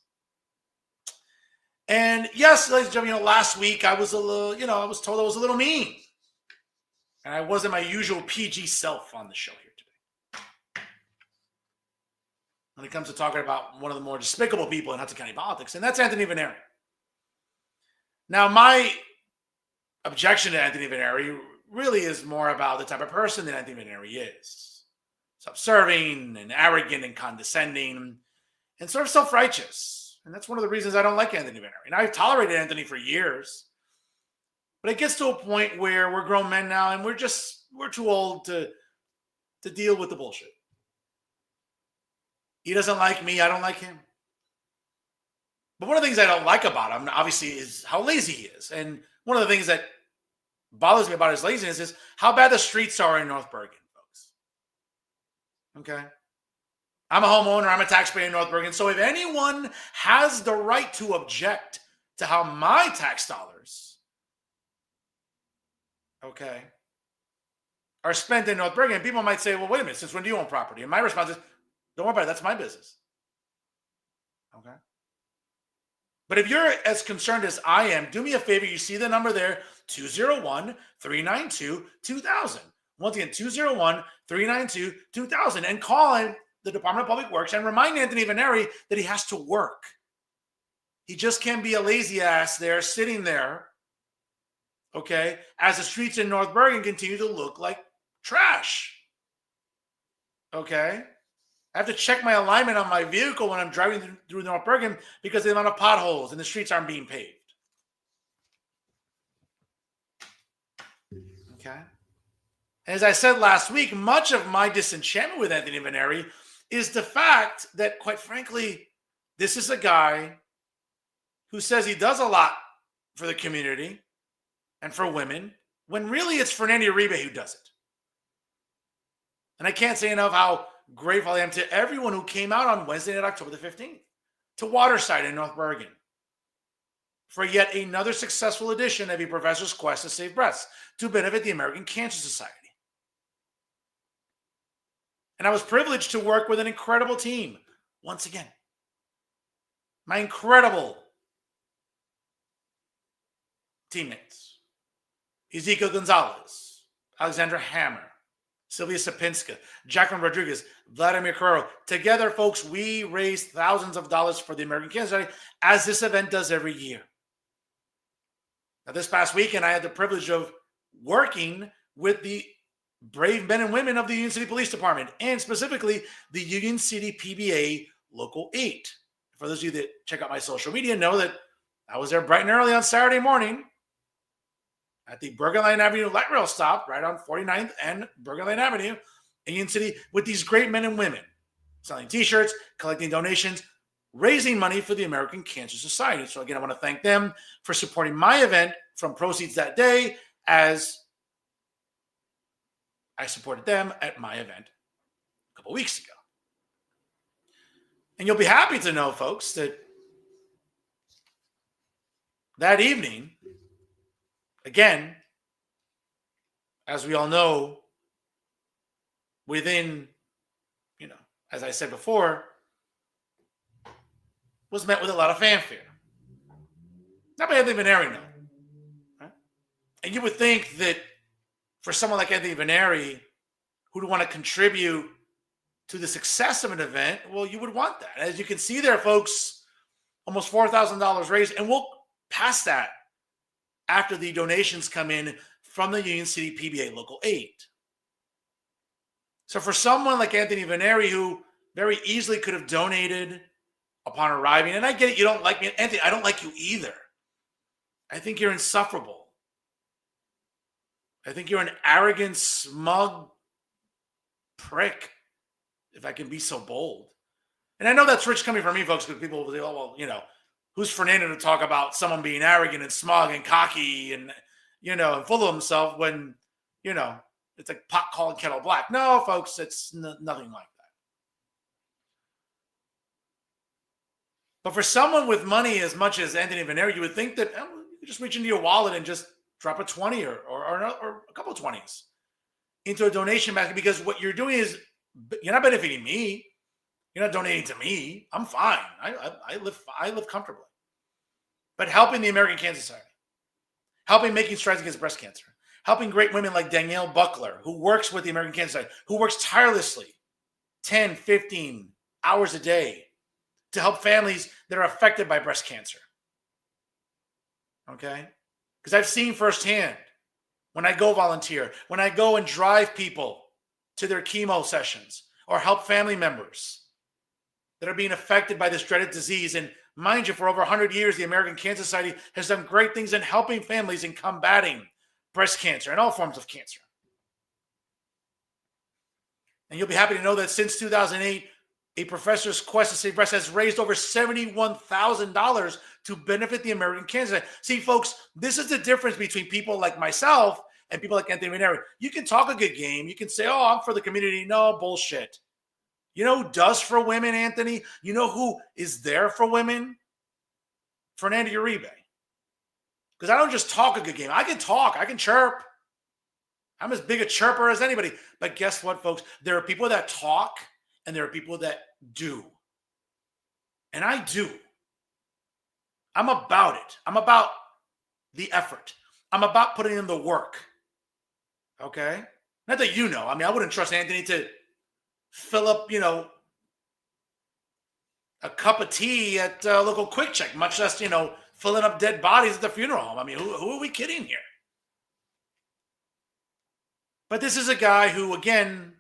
And yes, ladies and gentlemen, last week I was I was told I was a little mean. And I wasn't my usual PG self on the show here today. When it comes to talking about one of the more despicable people in Hudson County politics, and that's Anthony Veneri. Now, my objection to Anthony Veneri really is more about the type of person that Anthony Veneri is. Self-serving and arrogant and condescending and sort of self-righteous. And that's one of the reasons I don't like Anthony Veneri. And I've tolerated Anthony for years. But it gets to a point where we're grown men now and we're too old to deal with the bullshit. He doesn't like me. I don't like him. But one of the things I don't like about him, obviously, is how lazy he is. And one of the things that bothers me about his laziness is how bad the streets are in North Bergen, folks. Okay? I'm a homeowner. I'm a taxpayer in North Bergen. So if anyone has the right to object to how my tax dollars, okay, are spent in North Bergen, people might say, well, wait a minute, since when do you own property? And my response is, don't worry about it. That's my business. Okay? But if you're as concerned as I am, do me a favor. You see the number there, 201-392-2000. Once again, 201-392-2000. And call in the Department of Public Works and remind Anthony Veneri that he has to work. He just can't be a lazy ass there, sitting there, okay, as the streets in North Bergen continue to look like trash. Okay? I have to check my alignment on my vehicle when I'm driving through North Bergen because of the amount of potholes and the streets aren't being paved. Okay? And as I said last week, much of my disenchantment with Anthony Veneri is the fact that, quite frankly, this is a guy who says he does a lot for the community and for women, when really it's Fernando Uribe who does it. And I can't say enough how grateful I am to everyone who came out on Wednesday night, October the 15th, to Waterside in North Bergen for yet another successful edition of a professor's quest to save breasts to benefit the American Cancer Society. And I was privileged to work with an incredible team. Once again, my incredible teammates, Ezekiel Gonzalez, Alexandra Hammer, Sylvia Sapinska, Jacqueline Rodriguez, Vladimir Carrero. Together, folks, we raised thousands of dollars for the American Cancer Society, as this event does every year. Now, this past weekend, I had the privilege of working with the brave men and women of the Union City Police Department, and specifically the Union City PBA Local 8. For those of you that check out my social media, know that I was there bright and early on Saturday morning at the Bergen Line Avenue light rail stop right on 49th and Bergen Line Avenue in Union City with these great men and women selling t-shirts, collecting donations, raising money for the American Cancer Society. So again, I want to thank them for supporting my event from proceeds that day, as I supported them at my event a couple weeks ago. And you'll be happy to know, folks, that that evening, again, as we all know, within, as I said before, was met with a lot of fanfare. Not by Anthony Veneri, no. Right? And you would think that for someone like Anthony Veneri, who'd want to contribute to the success of an event, well, you would want that. As you can see there, folks, almost $4,000 raised, and we'll pass that after the donations come in from the Union City PBA Local 8. So for someone like Anthony Veneri, who very easily could have donated upon arriving, and I get it, you don't like me, Anthony, I don't like you either. I think you're insufferable. I think you're an arrogant, smug prick, if I can be so bold. And I know that's rich coming from me, folks, because people will say, oh, well, who's Fernando to talk about someone being arrogant and smug and cocky and, and full of himself when, it's like pot calling kettle black. No, folks, it's nothing like that. But for someone with money as much as Anthony Veneri, you would think that you just reach into your wallet and just drop a 20 or a couple of 20s into a donation basket, because what you're doing is you're not benefiting me. You're not donating to me. I'm fine. I live comfortably. But helping the American Cancer Society, helping making strides against breast cancer, helping great women like Danielle Buckler, who works with the American Cancer Society, who works tirelessly 10, 15 hours a day to help families that are affected by breast cancer. Okay? Because I've seen firsthand when I go volunteer, when I go and drive people to their chemo sessions or help family members that are being affected by this dreaded disease. And mind you, for over 100 years, the American Cancer Society has done great things in helping families in combating breast cancer and all forms of cancer. And you'll be happy to know that since 2008, a professor's quest to save breast has raised over $71,000 to benefit the American Cancer Society. See, folks, this is the difference between people like myself and people like Anthony Veneri. You can talk a good game. You can say, oh, I'm for the community. No, bullshit. You know who does for women, Anthony? You know who is there for women? Fernando Uribe. Because I don't just talk a good game. I can talk. I can chirp. I'm as big a chirper as anybody. But guess what, folks? There are people that talk and there are people that do. And I do. I'm about it. I'm about the effort. I'm about putting in the work. Okay? Not that you know. I mean, I wouldn't trust Anthony to fill up, a cup of tea at a local Quick Check, much less, filling up dead bodies at the funeral home. I mean, who are we kidding here? But this is a guy who, again,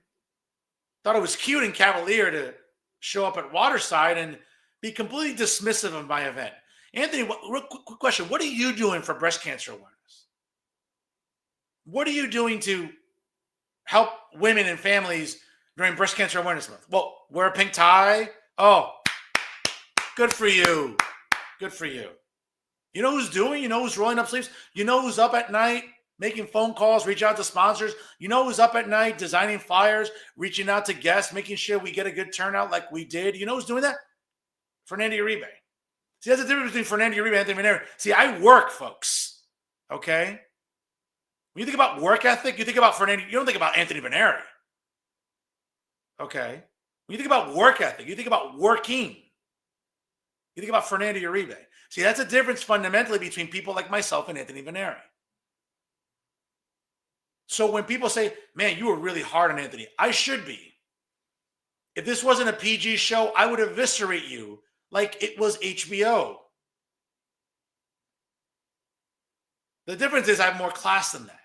thought it was cute and cavalier to show up at Waterside and be completely dismissive of my event. Anthony, real quick question. What are you doing for breast cancer awareness? What are you doing to help women and families during Breast Cancer Awareness Month? Well, wear a pink tie. Oh, good for you. Good for you. You know who's doing? You know who's rolling up sleeves? You know who's up at night making phone calls, reach out to sponsors? You know who's up at night designing flyers, reaching out to guests, making sure we get a good turnout like we did? You know who's doing that? Fernando Uribe. See, that's the difference between Fernando Uribe and Anthony Veneri. See, I work, folks. Okay? When you think about work ethic, you think about Fernando. You don't think about Anthony Veneri. Okay? When you think about work ethic, you think about working. You think about Fernando Uribe. See, that's a difference fundamentally between people like myself and Anthony Veneri. So when people say, man, you were really hard on Anthony, I should be. If this wasn't a PG show, I would eviscerate you like it was HBO. The difference is I have more class than that.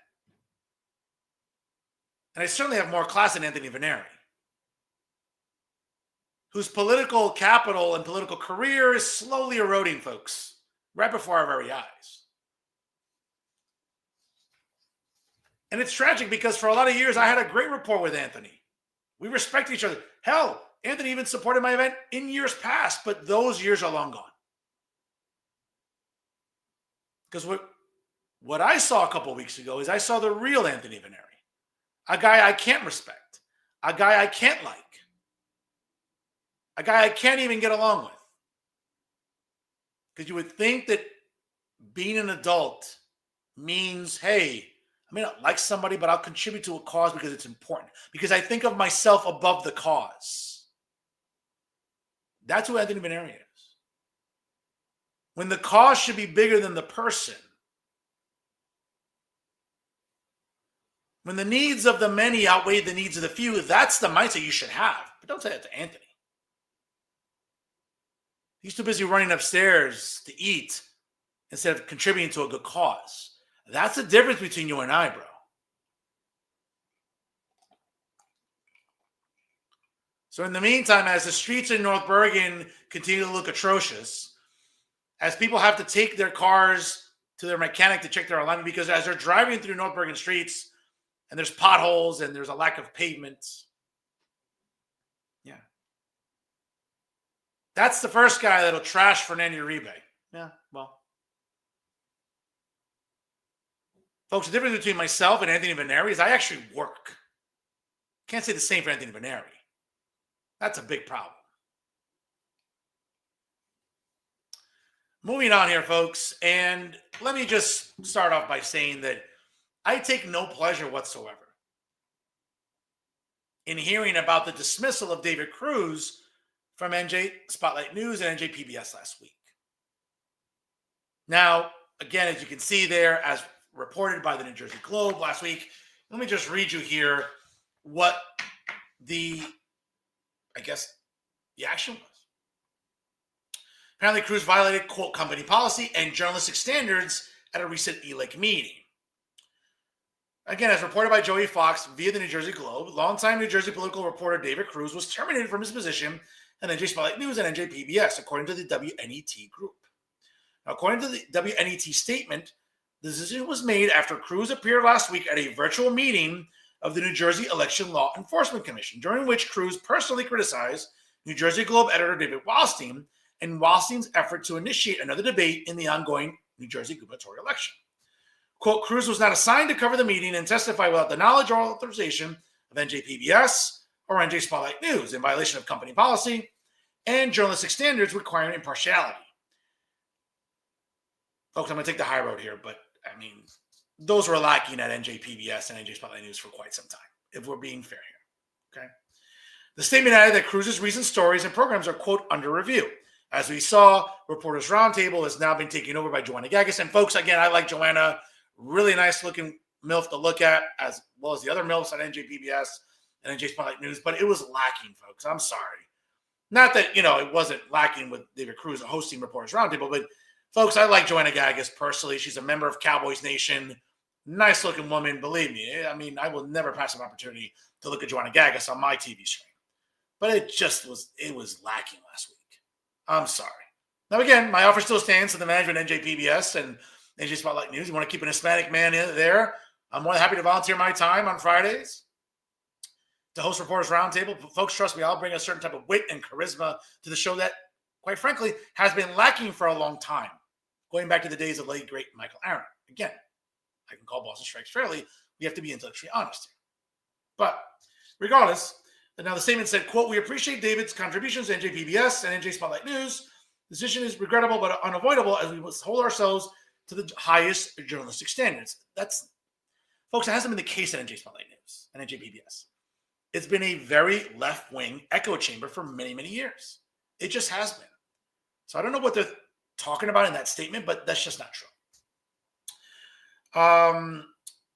And I certainly have more class than Anthony Veneri, whose political capital and political career is slowly eroding, folks, right before our very eyes. And it's tragic because for a lot of years, I had a great rapport with Anthony. We respect each other. Hell, Anthony even supported my event in years past, but those years are long gone. Because what I saw a couple of weeks ago is I saw the real Anthony Veneri, a guy I can't respect, a guy I can't like, a guy I can't even get along with. Because you would think that being an adult means, hey, I may not like somebody, but I'll contribute to a cause because it's important. Because I think of myself above the cause. That's who Anthony Veneri is. When the cause should be bigger than the person. When the needs of the many outweigh the needs of the few, that's the mindset you should have. But don't say that to Anthony. He's too busy running upstairs to eat instead of contributing to a good cause. That's the difference between you and I, bro. So in the meantime, as the streets in North Bergen continue to look atrocious, as people have to take their cars to their mechanic to check their alignment, because as they're driving through North Bergen streets and there's potholes and there's a lack of pavement, yeah. That's the first guy that'll trash Fernando Uribe. Yeah, well. Folks, the difference between myself and Anthony Veneri is I actually work. Can't say the same for Anthony Veneri. That's a big problem. Moving on here, folks, and let me just start off by saying that I take no pleasure whatsoever in hearing about the dismissal of David Cruz from NJ Spotlight News and NJ PBS last week. Now, again, as you can see there, as reported by the New Jersey Globe last week, let me just read you here what the action was. Apparently, Cruz violated, quote, company policy and journalistic standards at a recent ELEC meeting. Again, as reported by Joey Fox via the New Jersey Globe, longtime New Jersey political reporter David Cruz was terminated from his position at NJ Spotlight News and NJ PBS, according to the WNET group. Now, according to the WNET statement, the decision was made after Cruz appeared last week at a virtual meeting of the New Jersey Election Law Enforcement Commission, during which Cruz personally criticized New Jersey Globe editor David Wildstein and Wildstein's effort to initiate another debate in the ongoing New Jersey gubernatorial election. Quote, Cruz was not assigned to cover the meeting and testify without the knowledge or authorization of NJPBS or NJ Spotlight News in violation of company policy and journalistic standards requiring impartiality. Folks, I'm going to take the high road here, but I mean, those were lacking at NJPBS and NJ Spotlight News for quite some time, if we're being fair here, okay? The statement added that Cruz's recent stories and programs are, quote, under review. As we saw, Reporters Roundtable has now been taken over by Joanna Gagas. And folks, again, I like Joanna. Really nice looking MILF to look at, as well as the other MILFs on NJPBS and NJ Spotlight News. But it was lacking, folks. I'm sorry. Not that, it wasn't lacking with David Cruz hosting Reporters Roundtable. But, folks, I like Joanna Gagas personally. She's a member of Cowboys Nation. Nice looking woman. Believe me. I mean, I will never pass an opportunity to look at Joanna Gagas on my TV screen. But it was lacking last week. I'm sorry. Now, again, my offer still stands to the management of NJPBS and NJ Spotlight News. You want to keep an Hispanic man in there? I'm more than happy to volunteer my time on Fridays to host Reporters Roundtable. Folks, trust me, I'll bring a certain type of wit and charisma to the show that, quite frankly, has been lacking for a long time, going back to the days of late, great Michael Aaron. Again, I can call Boston Strikes fairly. We have to be intellectually honest here. But regardless, now the statement said, quote, we appreciate David's contributions to NJPBS and NJ Spotlight News. The decision is regrettable but unavoidable as we must hold ourselves to the highest journalistic standards. Folks, it hasn't been the case at NJ Spotlight News and NJPBS. It's been a very left-wing echo chamber for many, many years. It just has been. So I don't know what they're talking about in that statement, but that's just not true.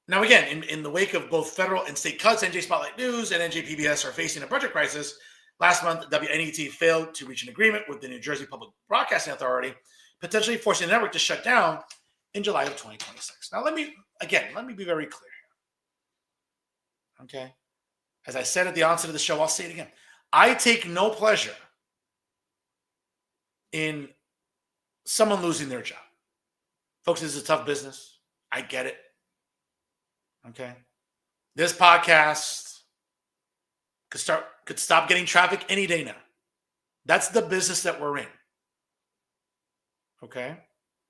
Now, again, in the wake of both federal and state cuts, NJ Spotlight News and NJPBS are facing a budget crisis. Last month, WNET failed to reach an agreement with the New Jersey Public Broadcasting Authority, potentially forcing the network to shut down in July of 2026. Now, let me be very clear here. Okay? As I said at the onset of the show, I'll say it again. I take no pleasure in someone losing their job. Folks, this is a tough business. I get it. Okay. This podcast could start could stop getting traffic any day now. That's the business that we're in. Okay.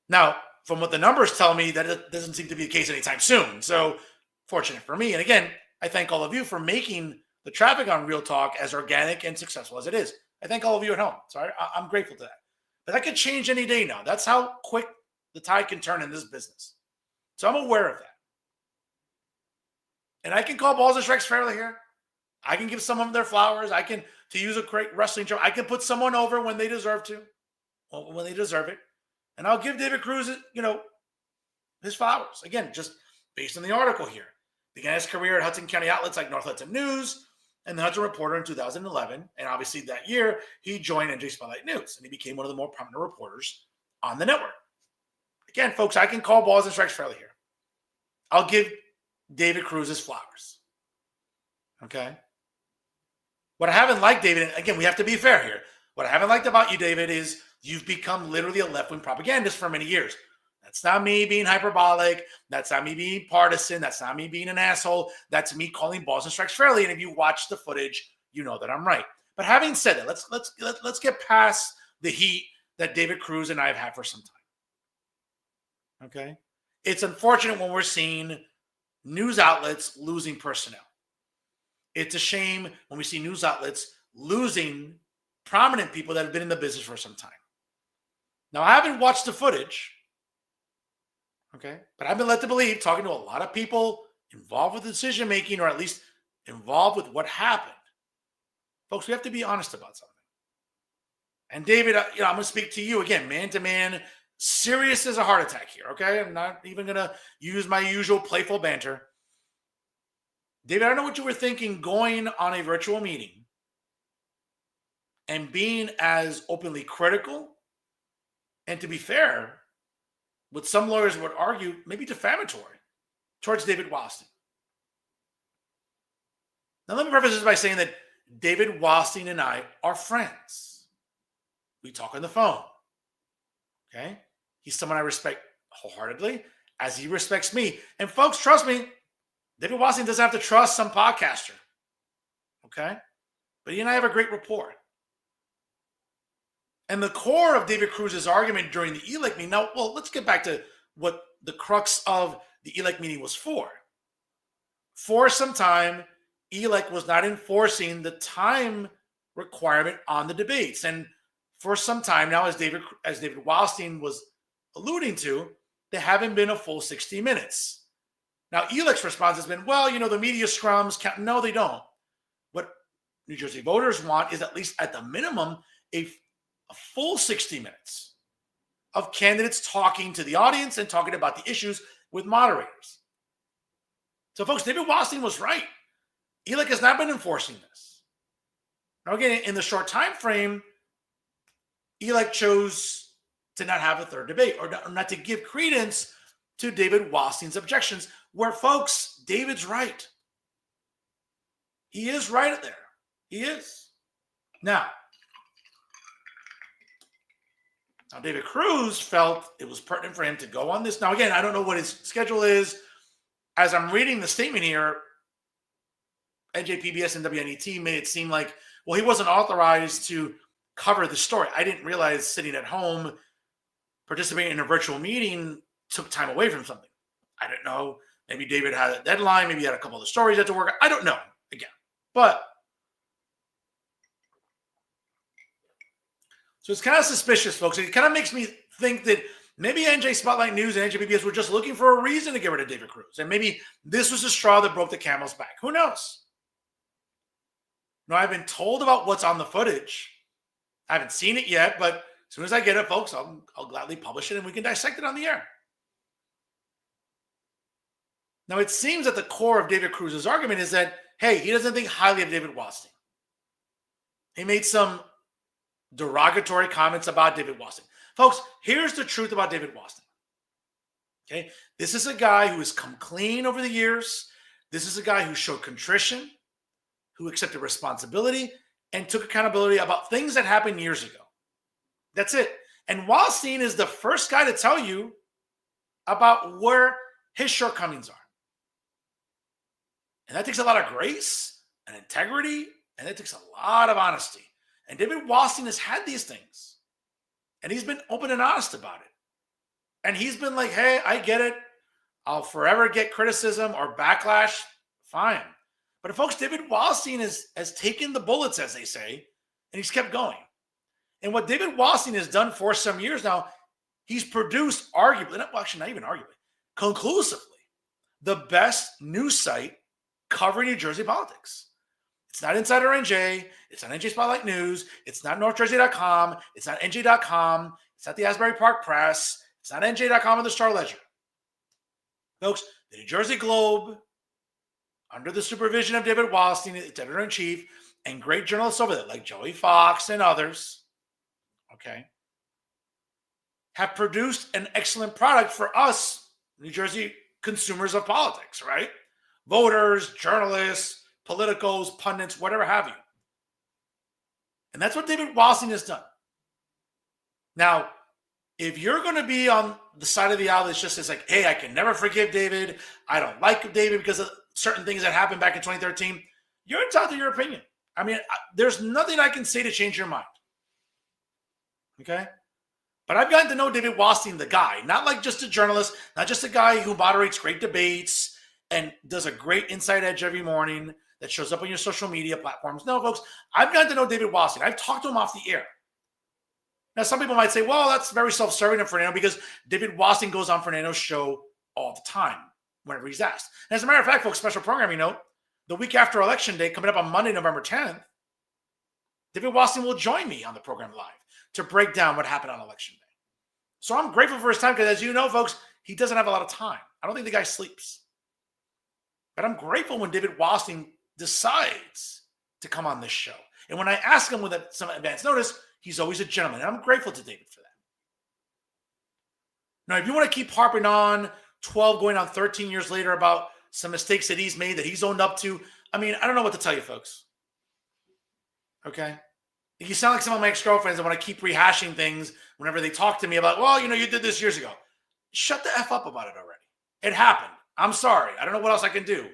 Now, from what the numbers tell me, that doesn't seem to be the case anytime soon. So, fortunate for me. And again, I thank all of you for making the traffic on Real Talk as organic and successful as it is. I thank all of you at home. So I'm grateful to that. But that could change any day now. That's how quick the tide can turn in this business. So I'm aware of that. And I can call balls and strikes fairly here. I can give some of them their flowers. I can, to use a great wrestling term, I can put someone over when they deserve to, when they deserve it. And I'll give David Cruz, his flowers. Again, just based on the article here. Began his career at Hudson County outlets like North Hudson News and the Hudson Reporter in 2011. And obviously that year, he joined NJ Spotlight News, and he became one of the more prominent reporters on the network. Again, folks, I can call balls and strikes fairly here. I'll give David Cruz his flowers. Okay? What I haven't liked, David, and again, we have to be fair here. What I haven't liked about you, David, is you've become literally a left-wing propagandist for many years. That's not me being hyperbolic. That's not me being partisan. That's not me being an asshole. That's me calling balls and strikes fairly. And if you watch the footage, you know that I'm right. But having said that, let's get past the heat that David Cruz and I have had for some time. Okay? It's unfortunate when we're seeing news outlets losing personnel. It's a shame when we see news outlets losing prominent people that have been in the business for some time. Now, I haven't watched the footage, okay? But I've been led to believe, talking to a lot of people involved with decision-making, or at least involved with what happened. Folks, we have to be honest about something. And David, I'm going to speak to you again, man-to-man, serious as a heart attack here, okay? I'm not even going to use my usual playful banter. David, I don't know what you were thinking going on a virtual meeting and being as openly critical, and to be fair, what some lawyers would argue, maybe defamatory towards David Wallstein. Now, let me preface this by saying that David Wallstein and I are friends. We talk on the phone. Okay? He's someone I respect wholeheartedly, as he respects me. And folks, trust me, David Wallstein doesn't have to trust some podcaster. Okay? But he and I have a great rapport. And the core of David Cruz's argument during the ELEC meeting, now, well, let's get back to what the crux of the ELEC meeting was for. For some time, ELEC was not enforcing the time requirement on the debates. And for some time now, as David Wallstein was alluding to, they haven't been a full 60 minutes. Now, ELEC's response has been, well, the media scrums count. No, they don't. What New Jersey voters want is, at least at the minimum, a full 60 minutes of candidates talking to the audience and talking about the issues with moderators. So, folks, David Wallstein was right. ELEC has not been enforcing this. Now, again, in the short time frame, ELEC chose to not have a third debate, or not to give credence to David Wallstein's objections, where, folks, David's right. He is right there. He is. Now, David Cruz felt it was pertinent for him to go on this. Now, again, I don't know what his schedule is. As I'm reading the statement here, NJPBS and WNET made it seem like, well, he wasn't authorized to cover the story. I didn't realize sitting at home, participating in a virtual meeting took time away from something. I don't know. Maybe David had a deadline. Maybe he had a couple of stories that to work. I don't know, again. But so it's kind of suspicious, folks. It kind of makes me think that maybe NJ Spotlight News and NJPBS were just looking for a reason to get rid of David Cruz. And maybe this was the straw that broke the camel's back. Who knows? Now, I've been told about what's on the footage. I haven't seen it yet, but as soon as I get it, folks, I'll gladly publish it and we can dissect it on the air. Now, it seems that the core of David Cruz's argument is that, hey, he doesn't think highly of David Wallstein. He made some derogatory comments about David Wallstein. Folks, here's the truth about David Wallstein. Okay? This is a guy who has come clean over the years. This is a guy who showed contrition, who accepted responsibility, and took accountability about things that happened years ago. That's it. And Wallstein is the first guy to tell you about where his shortcomings are. And that takes a lot of grace and integrity And it takes a lot of honesty. And David Wallstein has had these things. And he's been open and honest about it. And he's been like, hey, I get it. I'll forever get criticism or backlash. Fine. But folks, David Wallstein has taken the bullets, as they say, and he's kept going. And what David Wallstein has done for some years now, he's produced arguably, not even arguably, conclusively, the best news site covering New Jersey politics. It's not Insider NJ. It's not NJ Spotlight News. It's not NorthJersey.com. It's not NJ.com. It's not the Asbury Park Press. It's not NJ.com or the Star Ledger. Folks, the New Jersey Globe, under the supervision of David Wallstein, its editor-in-chief, and great journalists over there like Joey Fox and others, okay, have produced an excellent product for us, New Jersey consumers of politics, right? Voters, journalists, politicos, pundits, whatever have you. And that's what David Wallstein has done. Now, if you're going to be on the side of the aisle that's just like, hey, I can never forgive David, I don't like David because of certain things that happened back in 2013, you're entitled to your opinion. I mean, there's nothing I can say to change your mind. Okay? But I've gotten to know David Wallstein, the guy, not like just a journalist, not just a guy who moderates great debates and does a great Inside Edge every morning that shows up on your social media platforms. No, folks, I've gotten to know David Wallstein. I've talked to him off the air. Now, some people might say, well, that's very self-serving of Fernando because David Wallstein goes on Fernando's show all the time whenever he's asked. And as a matter of fact, folks, special programming note, the week after Election Day, coming up on Monday, November 10th, David Wallstein will join me on the program live to break down what happened on Election Day. So I'm grateful for his time because, as you know, folks, he doesn't have a lot of time. I don't think the guy sleeps. But I'm grateful when David Wallstein decides to come on this show. And when I ask him with some advance notice, he's always a gentleman. And I'm grateful to David for that. Now, if you want to keep harping on 12 going on 13 years later about some mistakes that he's made, that he's owned up to, I mean, I don't know what to tell you, folks. Okay? You sound like some of my ex-girlfriends that want to keep rehashing things whenever they talk to me about, well, you know, you did this years ago. Shut the F up about it already. It happened. I'm sorry. I don't know what else I can do.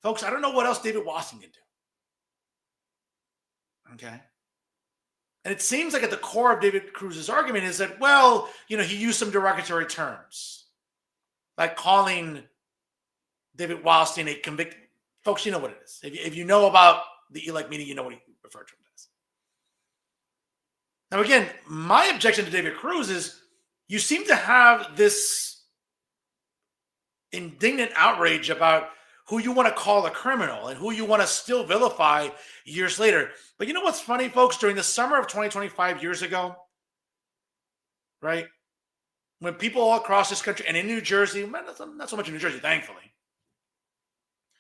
Folks, I don't know what else David Wallstein can do. Okay? And it seems like at the core of David Cruz's argument is that, well, you know, he used some derogatory terms, like calling David Wallstein a convicted. Folks, you know what it is. If you know about the elect meeting, you know what he referred to him as. Now, again, my objection to David Cruz is you seem to have this indignant outrage about who you want to call a criminal and who you want to still vilify years later. But you know what's funny, folks? During the summer of 2025 years ago, right, when people all across this country and in New Jersey, not so much in New Jersey, thankfully,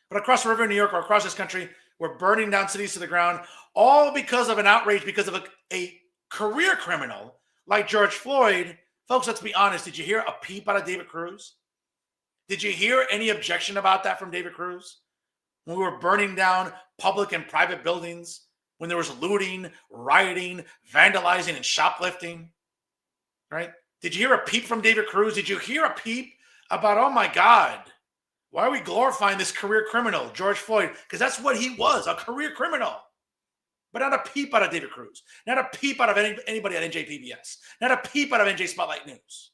but across the river in New York or across this country, were burning down cities to the ground, all because of an outrage, because of a career criminal like George Floyd. Folks, let's be honest. Did you hear a peep out of David Cruz? Did you hear any objection about that from David Cruz? When we were burning down public and private buildings, when there was looting, rioting, vandalizing, and shoplifting, right? Did you hear a peep from David Cruz? Did you hear a peep about, oh my God, why are we glorifying this career criminal, George Floyd? Because that's what he was, a career criminal. But not a peep out of David Cruz. Not a peep out of anybody at NJPBS. Not a peep out of NJ Spotlight News.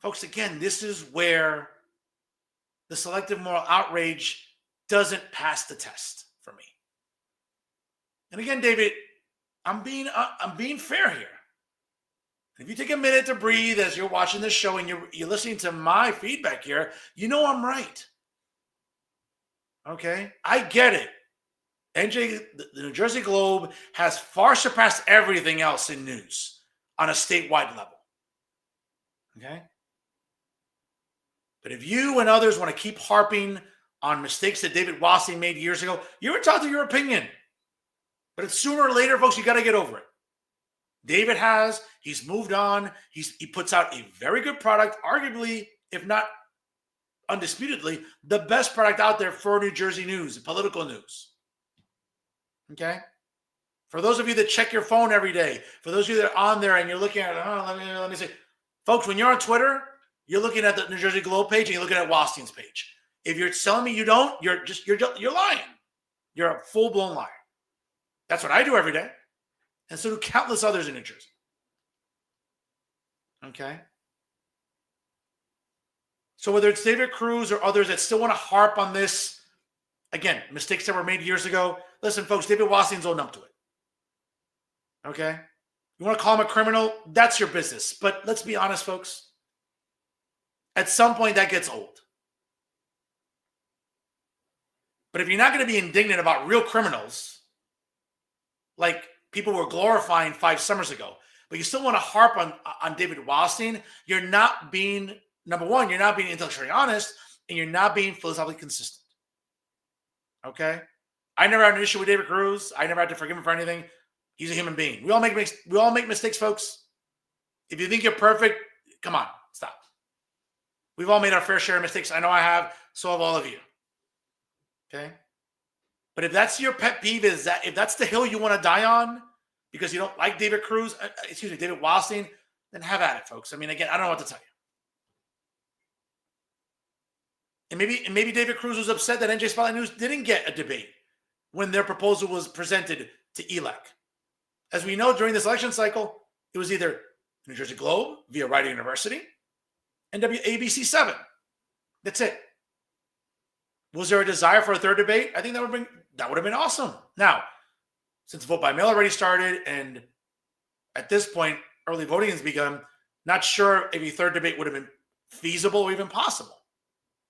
Folks, again, this is where the selective moral outrage doesn't pass the test for me. And again, David, I'm being fair here. If you take a minute to breathe as you're watching this show and you're listening to my feedback here, you know I'm right. Okay? I get it. The New Jersey Globe has far surpassed everything else in news on a statewide level. Okay? But if you and others want to keep harping on mistakes that David Wallstein made years ago, you're entitled to your opinion. But it's sooner or later, folks, you got to get over it. David he's moved on. He puts out a very good product, arguably, if not undisputedly, the best product out there for New Jersey news, political news. Okay? For those of you that check your phone every day, for those of you that are on there and you're looking at, let me say, folks, when you're on Twitter, you're looking at the New Jersey Globe page and you're looking at Wallstein's page. If you're telling me you don't, you're lying. You're a full-blown liar. That's what I do every day. And so do countless others in New Jersey. Okay? So whether it's David Cruz or others that still want to harp on this, again, mistakes that were made years ago. Listen, folks, David Wasserstein's owned up to it. Okay? You want to call him a criminal? That's your business. But let's be honest, folks. At some point, that gets old. But if you're not going to be indignant about real criminals, like people were glorifying 5 summers ago, but you still want to harp on David Wasserstein, you're not being, number one, you're not being intellectually honest, and you're not being philosophically consistent. Okay? I never had an issue with David Cruz. I never had to forgive him for anything. He's a human being. We all make mistakes, folks. If you think you're perfect, come on, stop. We've all made our fair share of mistakes. I know I have. So have all of you. Okay? But if that's your pet peeve, if that's the hill you want to die on because you don't like David Wasserstein, then have at it, folks. I mean, again, I don't know what to tell you. And maybe David Cruz was upset that NJ Spotlight News didn't get a debate when their proposal was presented to ELEC. As we know, during this election cycle, it was either New Jersey Globe via Rider University and WABC 7. That's it. Was there a desire for a third debate? I think that would have been awesome. Now, since vote by mail already started, and at this point, early voting has begun, not sure if a third debate would have been feasible or even possible.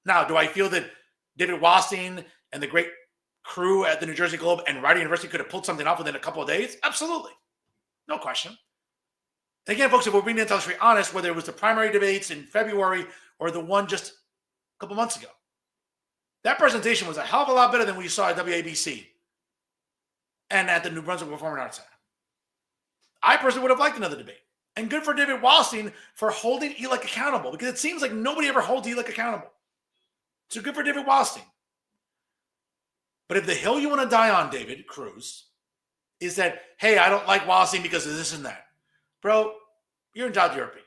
Now, do I feel that David Wasserstein and the great crew at the New Jersey Globe and Rider University could have pulled something off within a couple of days? Absolutely. No question. And again, folks, if we're being intellectually honest, whether it was the primary debates in February or the one just a couple months ago, that presentation was a hell of a lot better than what you saw at WABC and at the New Brunswick Performing Arts Center. I personally would have liked another debate. And good for David Wasserstein for holding ELEC accountable, because it seems like nobody ever holds ELEC accountable. So good for David Wasserstein. But if the hill you want to die on, David Cruz, is that, hey, I don't like Wasserstein because of this and that. Bro, you're entitled to your opinion.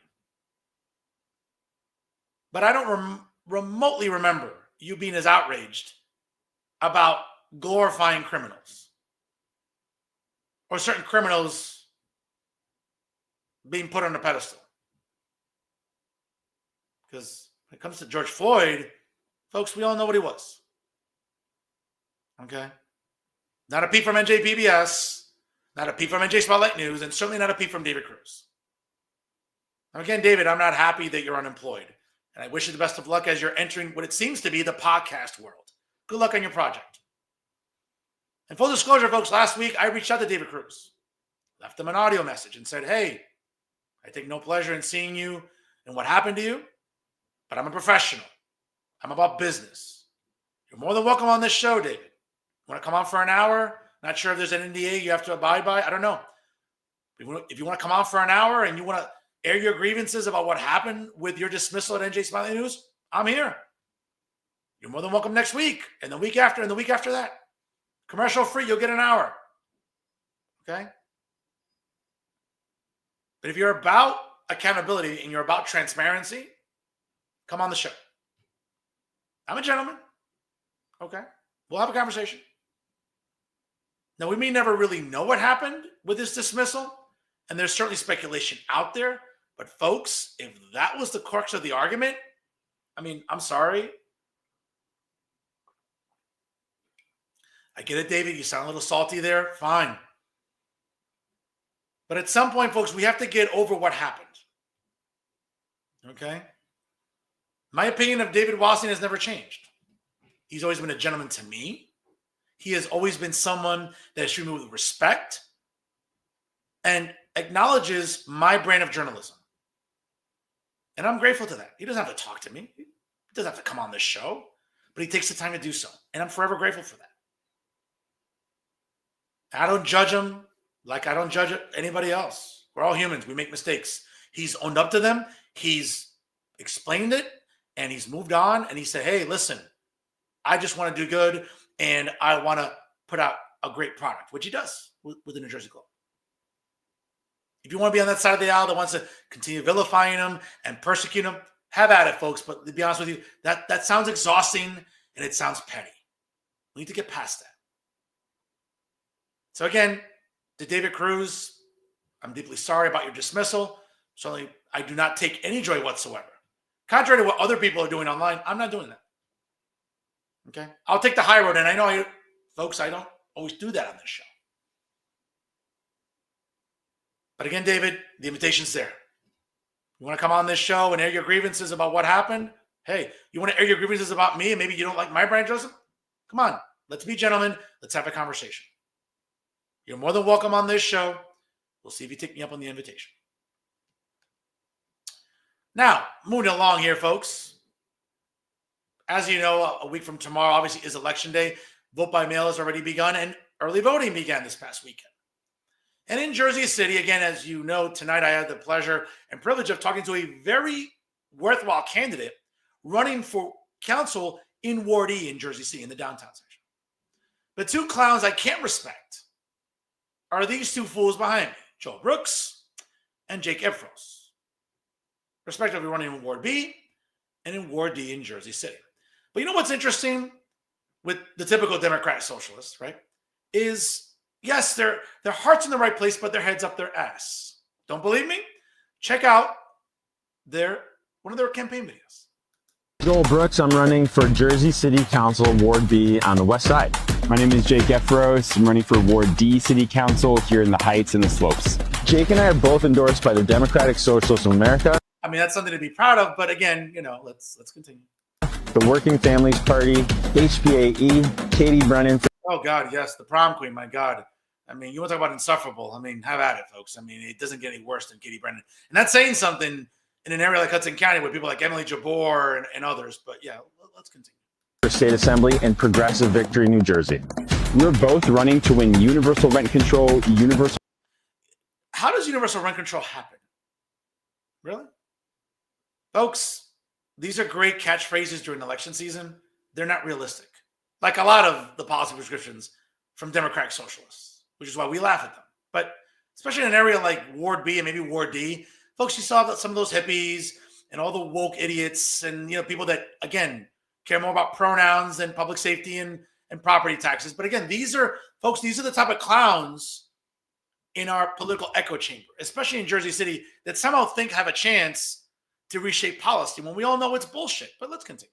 But I don't remotely remember you being as outraged about glorifying criminals or certain criminals being put on a pedestal. Because when it comes to George Floyd, folks, we all know what he was. Okay? Not a peep from NJPBS, not a peep from NJ Spotlight News, and certainly not a peep from David Cruz. Now, again, David, I'm not happy that you're unemployed. And I wish you the best of luck as you're entering what it seems to be the podcast world. Good luck on your project. And full disclosure, folks, last week I reached out to David Cruz, left him an audio message and said, hey, I take no pleasure in seeing you and what happened to you, but I'm a professional. I'm about business. You're more than welcome on this show, David. Want to come on for an hour? Not sure if there's an NDA you have to abide by. I don't know. If you want to come on for an hour and you want to air your grievances about what happened with your dismissal at NJ Smiley News, I'm here. You're more than welcome next week and the week after and the week after that. Commercial free, you'll get an hour. Okay? But if you're about accountability and you're about transparency, come on the show. I'm a gentleman. Okay? We'll have a conversation. Now, we may never really know what happened with this dismissal, and there's certainly speculation out there. But folks, if that was the crux of the argument, I mean, I'm sorry. I get it, David. You sound a little salty there. Fine. But at some point, folks, we have to get over what happened. Okay? My opinion of David Wasserstein has never changed. He's always been a gentleman to me. He has always been someone that has treated me with respect and acknowledges my brand of journalism. And I'm grateful to that. He doesn't have to talk to me. He doesn't have to come on this show, but he takes the time to do so. And I'm forever grateful for that. I don't judge him like I don't judge anybody else. We're all humans. We make mistakes. He's owned up to them. He's explained it, and he's moved on. And he said, hey, listen, I just want to do good, and I want to put out a great product, which he does with the New Jersey Globe. If you want to be on that side of the aisle that wants to continue vilifying him and persecute him, have at it, folks. But to be honest with you, that sounds exhausting and it sounds petty. We need to get past that. So again, to David Cruz, I'm deeply sorry about your dismissal. Certainly, I do not take any joy whatsoever. Contrary to what other people are doing online, I'm not doing that. Okay? I'll take the high road, and I know, folks, I don't always do that on this show. But again, David, the invitation's there. You want to come on this show and air your grievances about what happened? Hey, you want to air your grievances about me and maybe you don't like my brand, Joseph? Come on. Let's be gentlemen. Let's have a conversation. You're more than welcome on this show. We'll see if you take me up on the invitation. Now, moving along here, folks. As you know, a week from tomorrow, obviously, is Election Day. Vote by mail has already begun, and early voting began this past weekend. And in Jersey City, again, as you know, tonight I had the pleasure and privilege of talking to a very worthwhile candidate running for council in Ward E in Jersey City, in the downtown section. The two clowns I can't respect are these two fools behind me, Joel Brooks and Jake Efros, respectively running in Ward B and in Ward D in Jersey City. But you know what's interesting with the typical Democrat socialists, right, is yes, their heart's in the right place, but their head's up their ass. Don't believe me? Check out one of their campaign videos. Joel Brooks. I'm running for Jersey City Council, Ward B on the west side. My name is Jake Efros. I'm running for Ward D City Council here in the Heights and the Slopes. Jake and I are both endorsed by the Democratic Socialists of America. I mean, that's something to be proud of, but again, let's continue. The Working Families Party, HPAE, Katie Brennan. Oh, God, yes, the prom queen, my God. I mean, you want to talk about insufferable. I mean, have at it, folks. I mean, it doesn't get any worse than Katie Brennan. And that's saying something in an area like Hudson County with people like Emily Jabor and others. But yeah, let's continue. For State Assembly and Progressive Victory, New Jersey. We're both running to win universal rent control, How does universal rent control happen? Really? Folks, these are great catchphrases during election season. They're not realistic. Like a lot of the policy prescriptions from Democratic socialists, which is why we laugh at them. But especially in an area like Ward B and maybe Ward D, folks, you saw that some of those hippies and all the woke idiots and people that, again, care more about pronouns than public safety and property taxes. But again, these are the type of clowns in our political echo chamber, especially in Jersey City, that somehow think have a chance to reshape policy when we all know it's bullshit. But let's continue.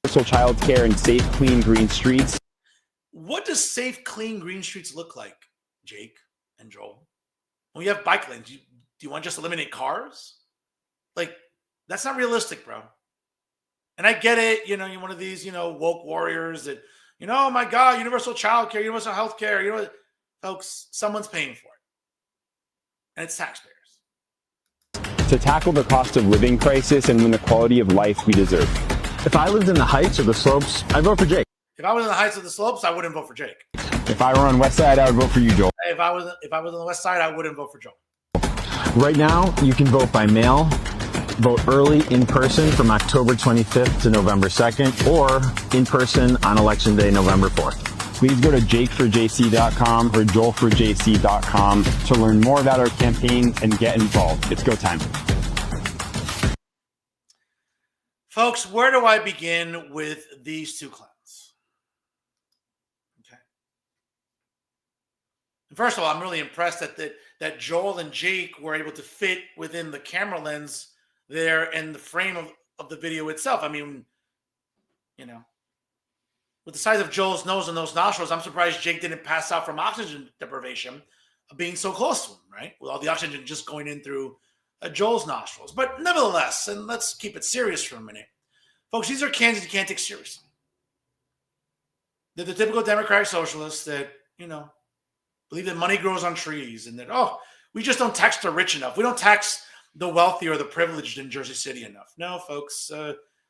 universal child care, and safe, clean, green streets. What does safe, clean, green streets look like, Jake and Joel? When you have bike lanes, do you want to just eliminate cars? Like, that's not realistic, bro. And I get it. You're one of these, woke warriors that, oh my God, universal child care, universal health care. Folks, someone's paying for it. And it's taxpayers. To tackle the cost of living crisis and win the quality of life we deserve. If I lived in the Heights or the Slopes, I'd vote for Jake. If I was in the Heights or the Slopes, I wouldn't vote for Jake. If I were on West Side, I would vote for you, Joel. If I was on the West Side, I wouldn't vote for Joel. Right now, you can vote by mail, vote early in person from October 25th to November 2nd, or in person on Election Day, November 4th. Please go to jakeforjc.com or joelforjc.com to learn more about our campaign and get involved. It's go time. Folks, where do I begin with these two clowns? Okay. And first of all, I'm really impressed that Joel and Jake were able to fit within the camera lens there and the frame of the video itself. I mean, with the size of Joel's nose and those nostrils, I'm surprised Jake didn't pass out from oxygen deprivation of being so close to him, right? With all the oxygen just going in through Joel's nostrils. But nevertheless, and let's keep it serious for a minute. Folks, these are candidates you can't take seriously. They're the typical Democratic socialists that, believe that money grows on trees and that, we just don't tax the rich enough. We don't tax the wealthy or the privileged in Jersey City enough. No, folks,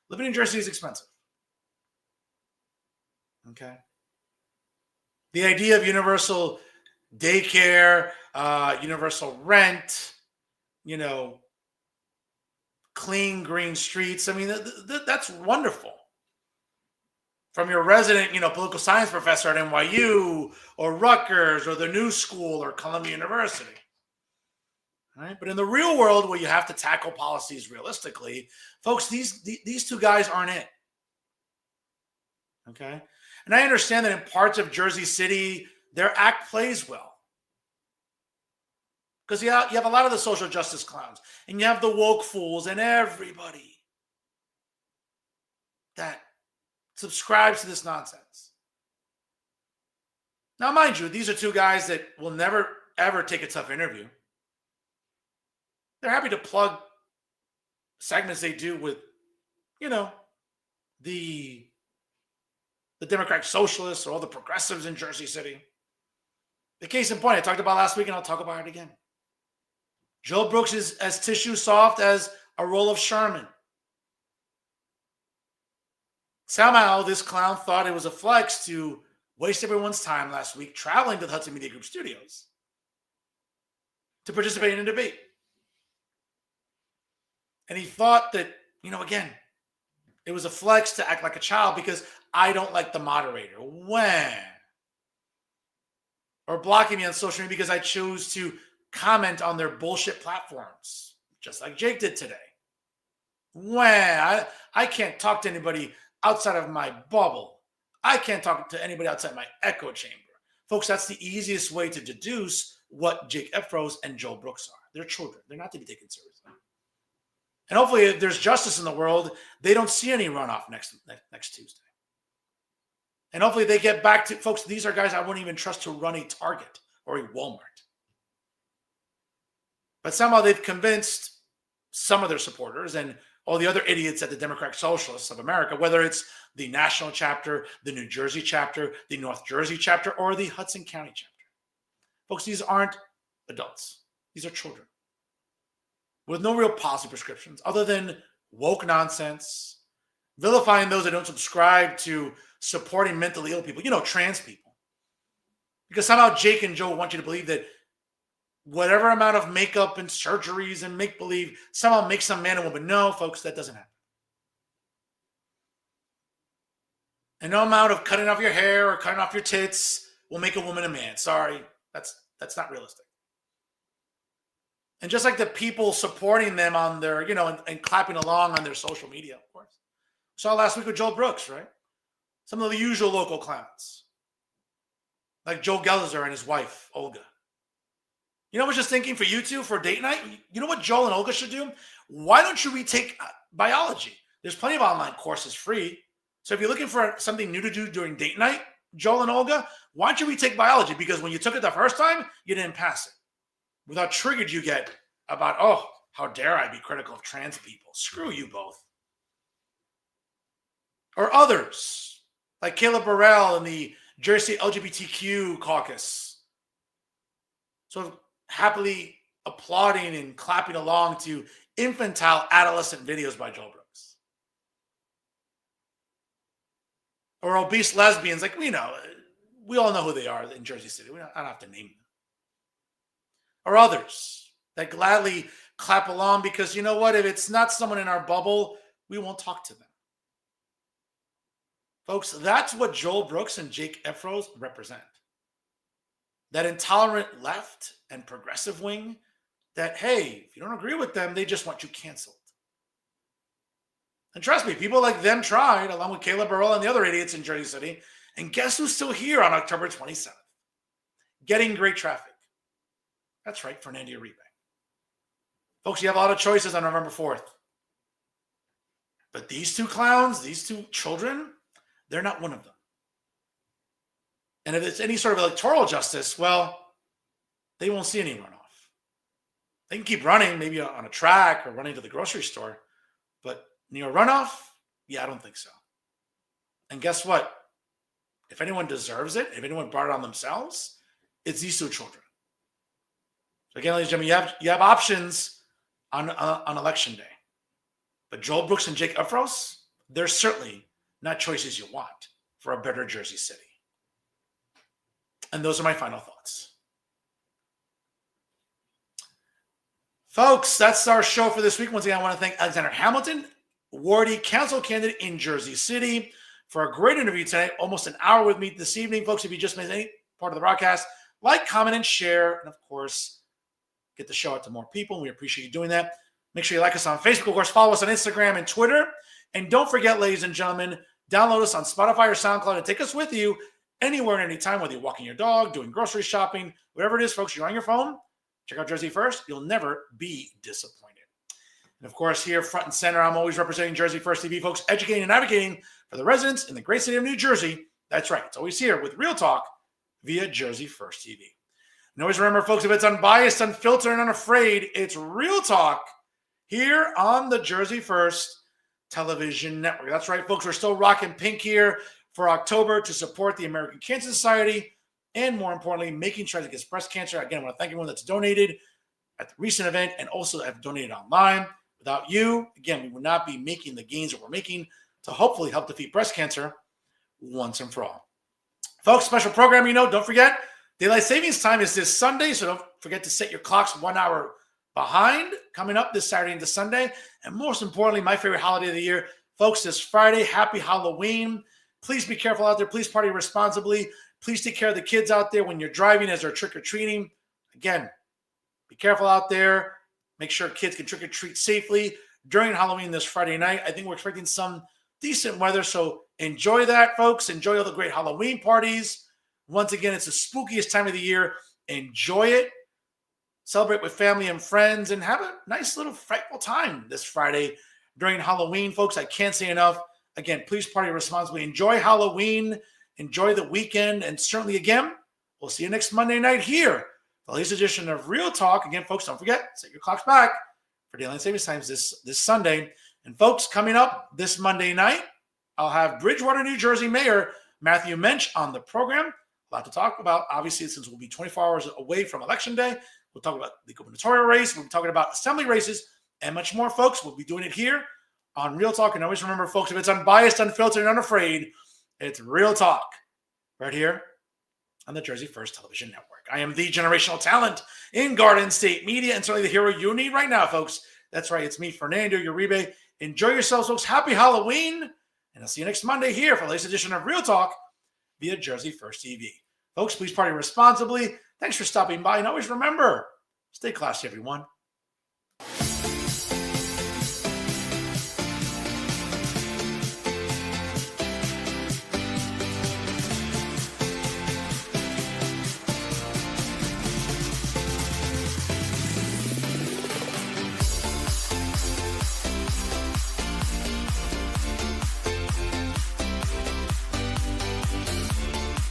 living in Jersey is expensive. Okay. The idea of universal daycare, universal rent, clean green streets. I mean, that's wonderful. From your resident, political science professor at NYU or Rutgers or the New School or Columbia University. All right? But in the real world where you have to tackle policies realistically, folks, these two guys aren't it. Okay. And I understand that in parts of Jersey City, their act plays well. Because you have a lot of the social justice clowns, and you have the woke fools, and everybody that subscribes to this nonsense. Now, mind you, these are two guys that will never, ever take a tough interview. They're happy to plug segments they do with, the Democratic Socialists or all the progressives in Jersey City. The case in point, I talked about last week, and I'll talk about it again. Joe Brooks is as tissue soft as a roll of Charmin. Somehow, this clown thought it was a flex to waste everyone's time last week traveling to the Hudson Media Group studios to participate in a debate. And he thought that, again, it was a flex to act like a child because I don't like the moderator. When? Or blocking me on social media because I choose to comment on their bullshit platforms, just like Jake did today. When? I can't talk to anybody outside of my bubble. I can't talk to anybody outside my echo chamber. Folks, that's the easiest way to deduce what Jake Efros and Joel Brooks are. They're children. They're not to be taken seriously. And hopefully, if there's justice in the world, they don't see any runoff next Tuesday. And hopefully they get back to, folks, these are guys I wouldn't even trust to run a Target or a Walmart. But somehow they've convinced some of their supporters and all the other idiots at the Democratic Socialists of America, whether it's the national chapter, the New Jersey chapter, the North Jersey chapter, or the Hudson County chapter. Folks, these aren't adults. These are children with no real policy prescriptions other than woke nonsense, vilifying those that don't subscribe to supporting mentally ill people, trans people. Because somehow Jake and Joe want you to believe that whatever amount of makeup and surgeries and make-believe somehow makes some man and woman. No, folks, that doesn't happen. And no amount of cutting off your hair or cutting off your tits will make a woman a man. Sorry, that's not realistic. And just like the people supporting them on their, and clapping along on their social media, of course. Saw last week with Joel Brooks, right? Some of the usual local clowns. Like Joe Gelzer and his wife, Olga. I was just thinking for you two, for date night, you know what Joel and Olga should do? Why don't you retake biology? There's plenty of online courses free. So if you're looking for something new to do during date night, Joel and Olga, why don't you retake biology? Because when you took it the first time, you didn't pass it. With how triggered you get about, how dare I be critical of trans people? Screw you both. Or others, like Caleb Burrell and the Jersey LGBTQ caucus, sort of happily applauding and clapping along to infantile adolescent videos by Joel Brooks. Or obese lesbians, like, we all know who they are in Jersey City. I don't have to name them. Or others that gladly clap along because, you know what, if it's not someone in our bubble, we won't talk to them. Folks, that's what Joel Brooks and Jake Efros represent. That intolerant left and progressive wing that, hey, if you don't agree with them, they just want you canceled. And trust me, people like them tried, along with Caleb Burrell and the other idiots in Jersey City. And guess who's still here on October 27th? Getting great traffic. That's right, Fernando Uribe. Folks, you have a lot of choices on November 4th. But these two clowns, these two children, they're not one of them. And if it's any sort of electoral justice, well, they won't see any runoff. They can keep running, maybe on a track or running to the grocery store. But near runoff, yeah, I don't think so. And guess what? If anyone deserves it, if anyone brought it on themselves, it's these two children. So again, ladies and gentlemen, you have options on election day. But Joel Brooks and Jake Efros, they're certainly not choices you want for a better Jersey City. And those are my final thoughts. Folks, that's our show for this week. Once again, I want to thank Alexander Hamilton, Wardy Council candidate in Jersey City, for a great interview tonight. Almost an hour with me this evening. Folks, if you just missed any part of the broadcast, like, comment, and share. And of course, get the show out to more people. We appreciate you doing that. Make sure you like us on Facebook. Of course, follow us on Instagram and Twitter. And don't forget, ladies and gentlemen, download us on Spotify or SoundCloud and take us with you anywhere and anytime, whether you're walking your dog, doing grocery shopping, whatever it is, folks, you're on your phone. Check out Jersey First. You'll never be disappointed. And of course, here front and center, I'm always representing Jersey First TV, folks, educating and advocating for the residents in the great city of New Jersey. That's right. It's always here with real talk via Jersey First TV. And always remember, folks, if it's unbiased, unfiltered, and unafraid, it's real talk here on the Jersey First Television Network. That's right, folks. We're still rocking pink here for October to support the American Cancer Society and, more importantly, making sure against breast cancer. Again, I want to thank everyone that's donated at the recent event and also have donated online. Without you, again, we would not be making the gains that we're making to hopefully help defeat breast cancer once and for all. Folks, special program, don't forget, daylight savings time is this Sunday, so don't forget to set your clocks 1 hour behind coming up this Saturday into Sunday. And most importantly, my favorite holiday of the year, folks, this Friday, happy Halloween. Please be careful out there. Please party responsibly. Please take care of the kids out there when you're driving as they're trick-or-treating. Again, be careful out there. Make sure kids can trick-or-treat safely during Halloween this Friday night. I think we're expecting some decent weather, so enjoy that, folks. Enjoy all the great Halloween parties. Once again, it's the spookiest time of the year. Enjoy it. Celebrate with family and friends and have a nice little frightful time this Friday during Halloween, folks. I can't say enough. Again, please party responsibly. Enjoy Halloween. Enjoy the weekend. And certainly, again, we'll see you next Monday night here. The latest edition of Real Talk. Again, folks, don't forget, set your clocks back for daylight savings times this Sunday. And folks, coming up this Monday night, I'll have Bridgewater, New Jersey Mayor Matthew Mensch on the program. A lot to talk about. Obviously, since we'll be 24 hours away from Election Day, we'll talk about the gubernatorial race. We'll be talking about assembly races and much more, folks. We'll be doing it here on Real Talk. And always remember, folks, if it's unbiased, unfiltered, and unafraid, it's Real Talk right here on the Jersey First Television Network. I am the generational talent in Garden State Media, and certainly the hero you need right now, folks. That's right. It's me, Fernando Uribe. Enjoy yourselves, folks. Happy Halloween. And I'll see you next Monday here for the latest edition of Real Talk via Jersey First TV. Folks, please party responsibly. Thanks for stopping by. And always remember, stay classy, everyone.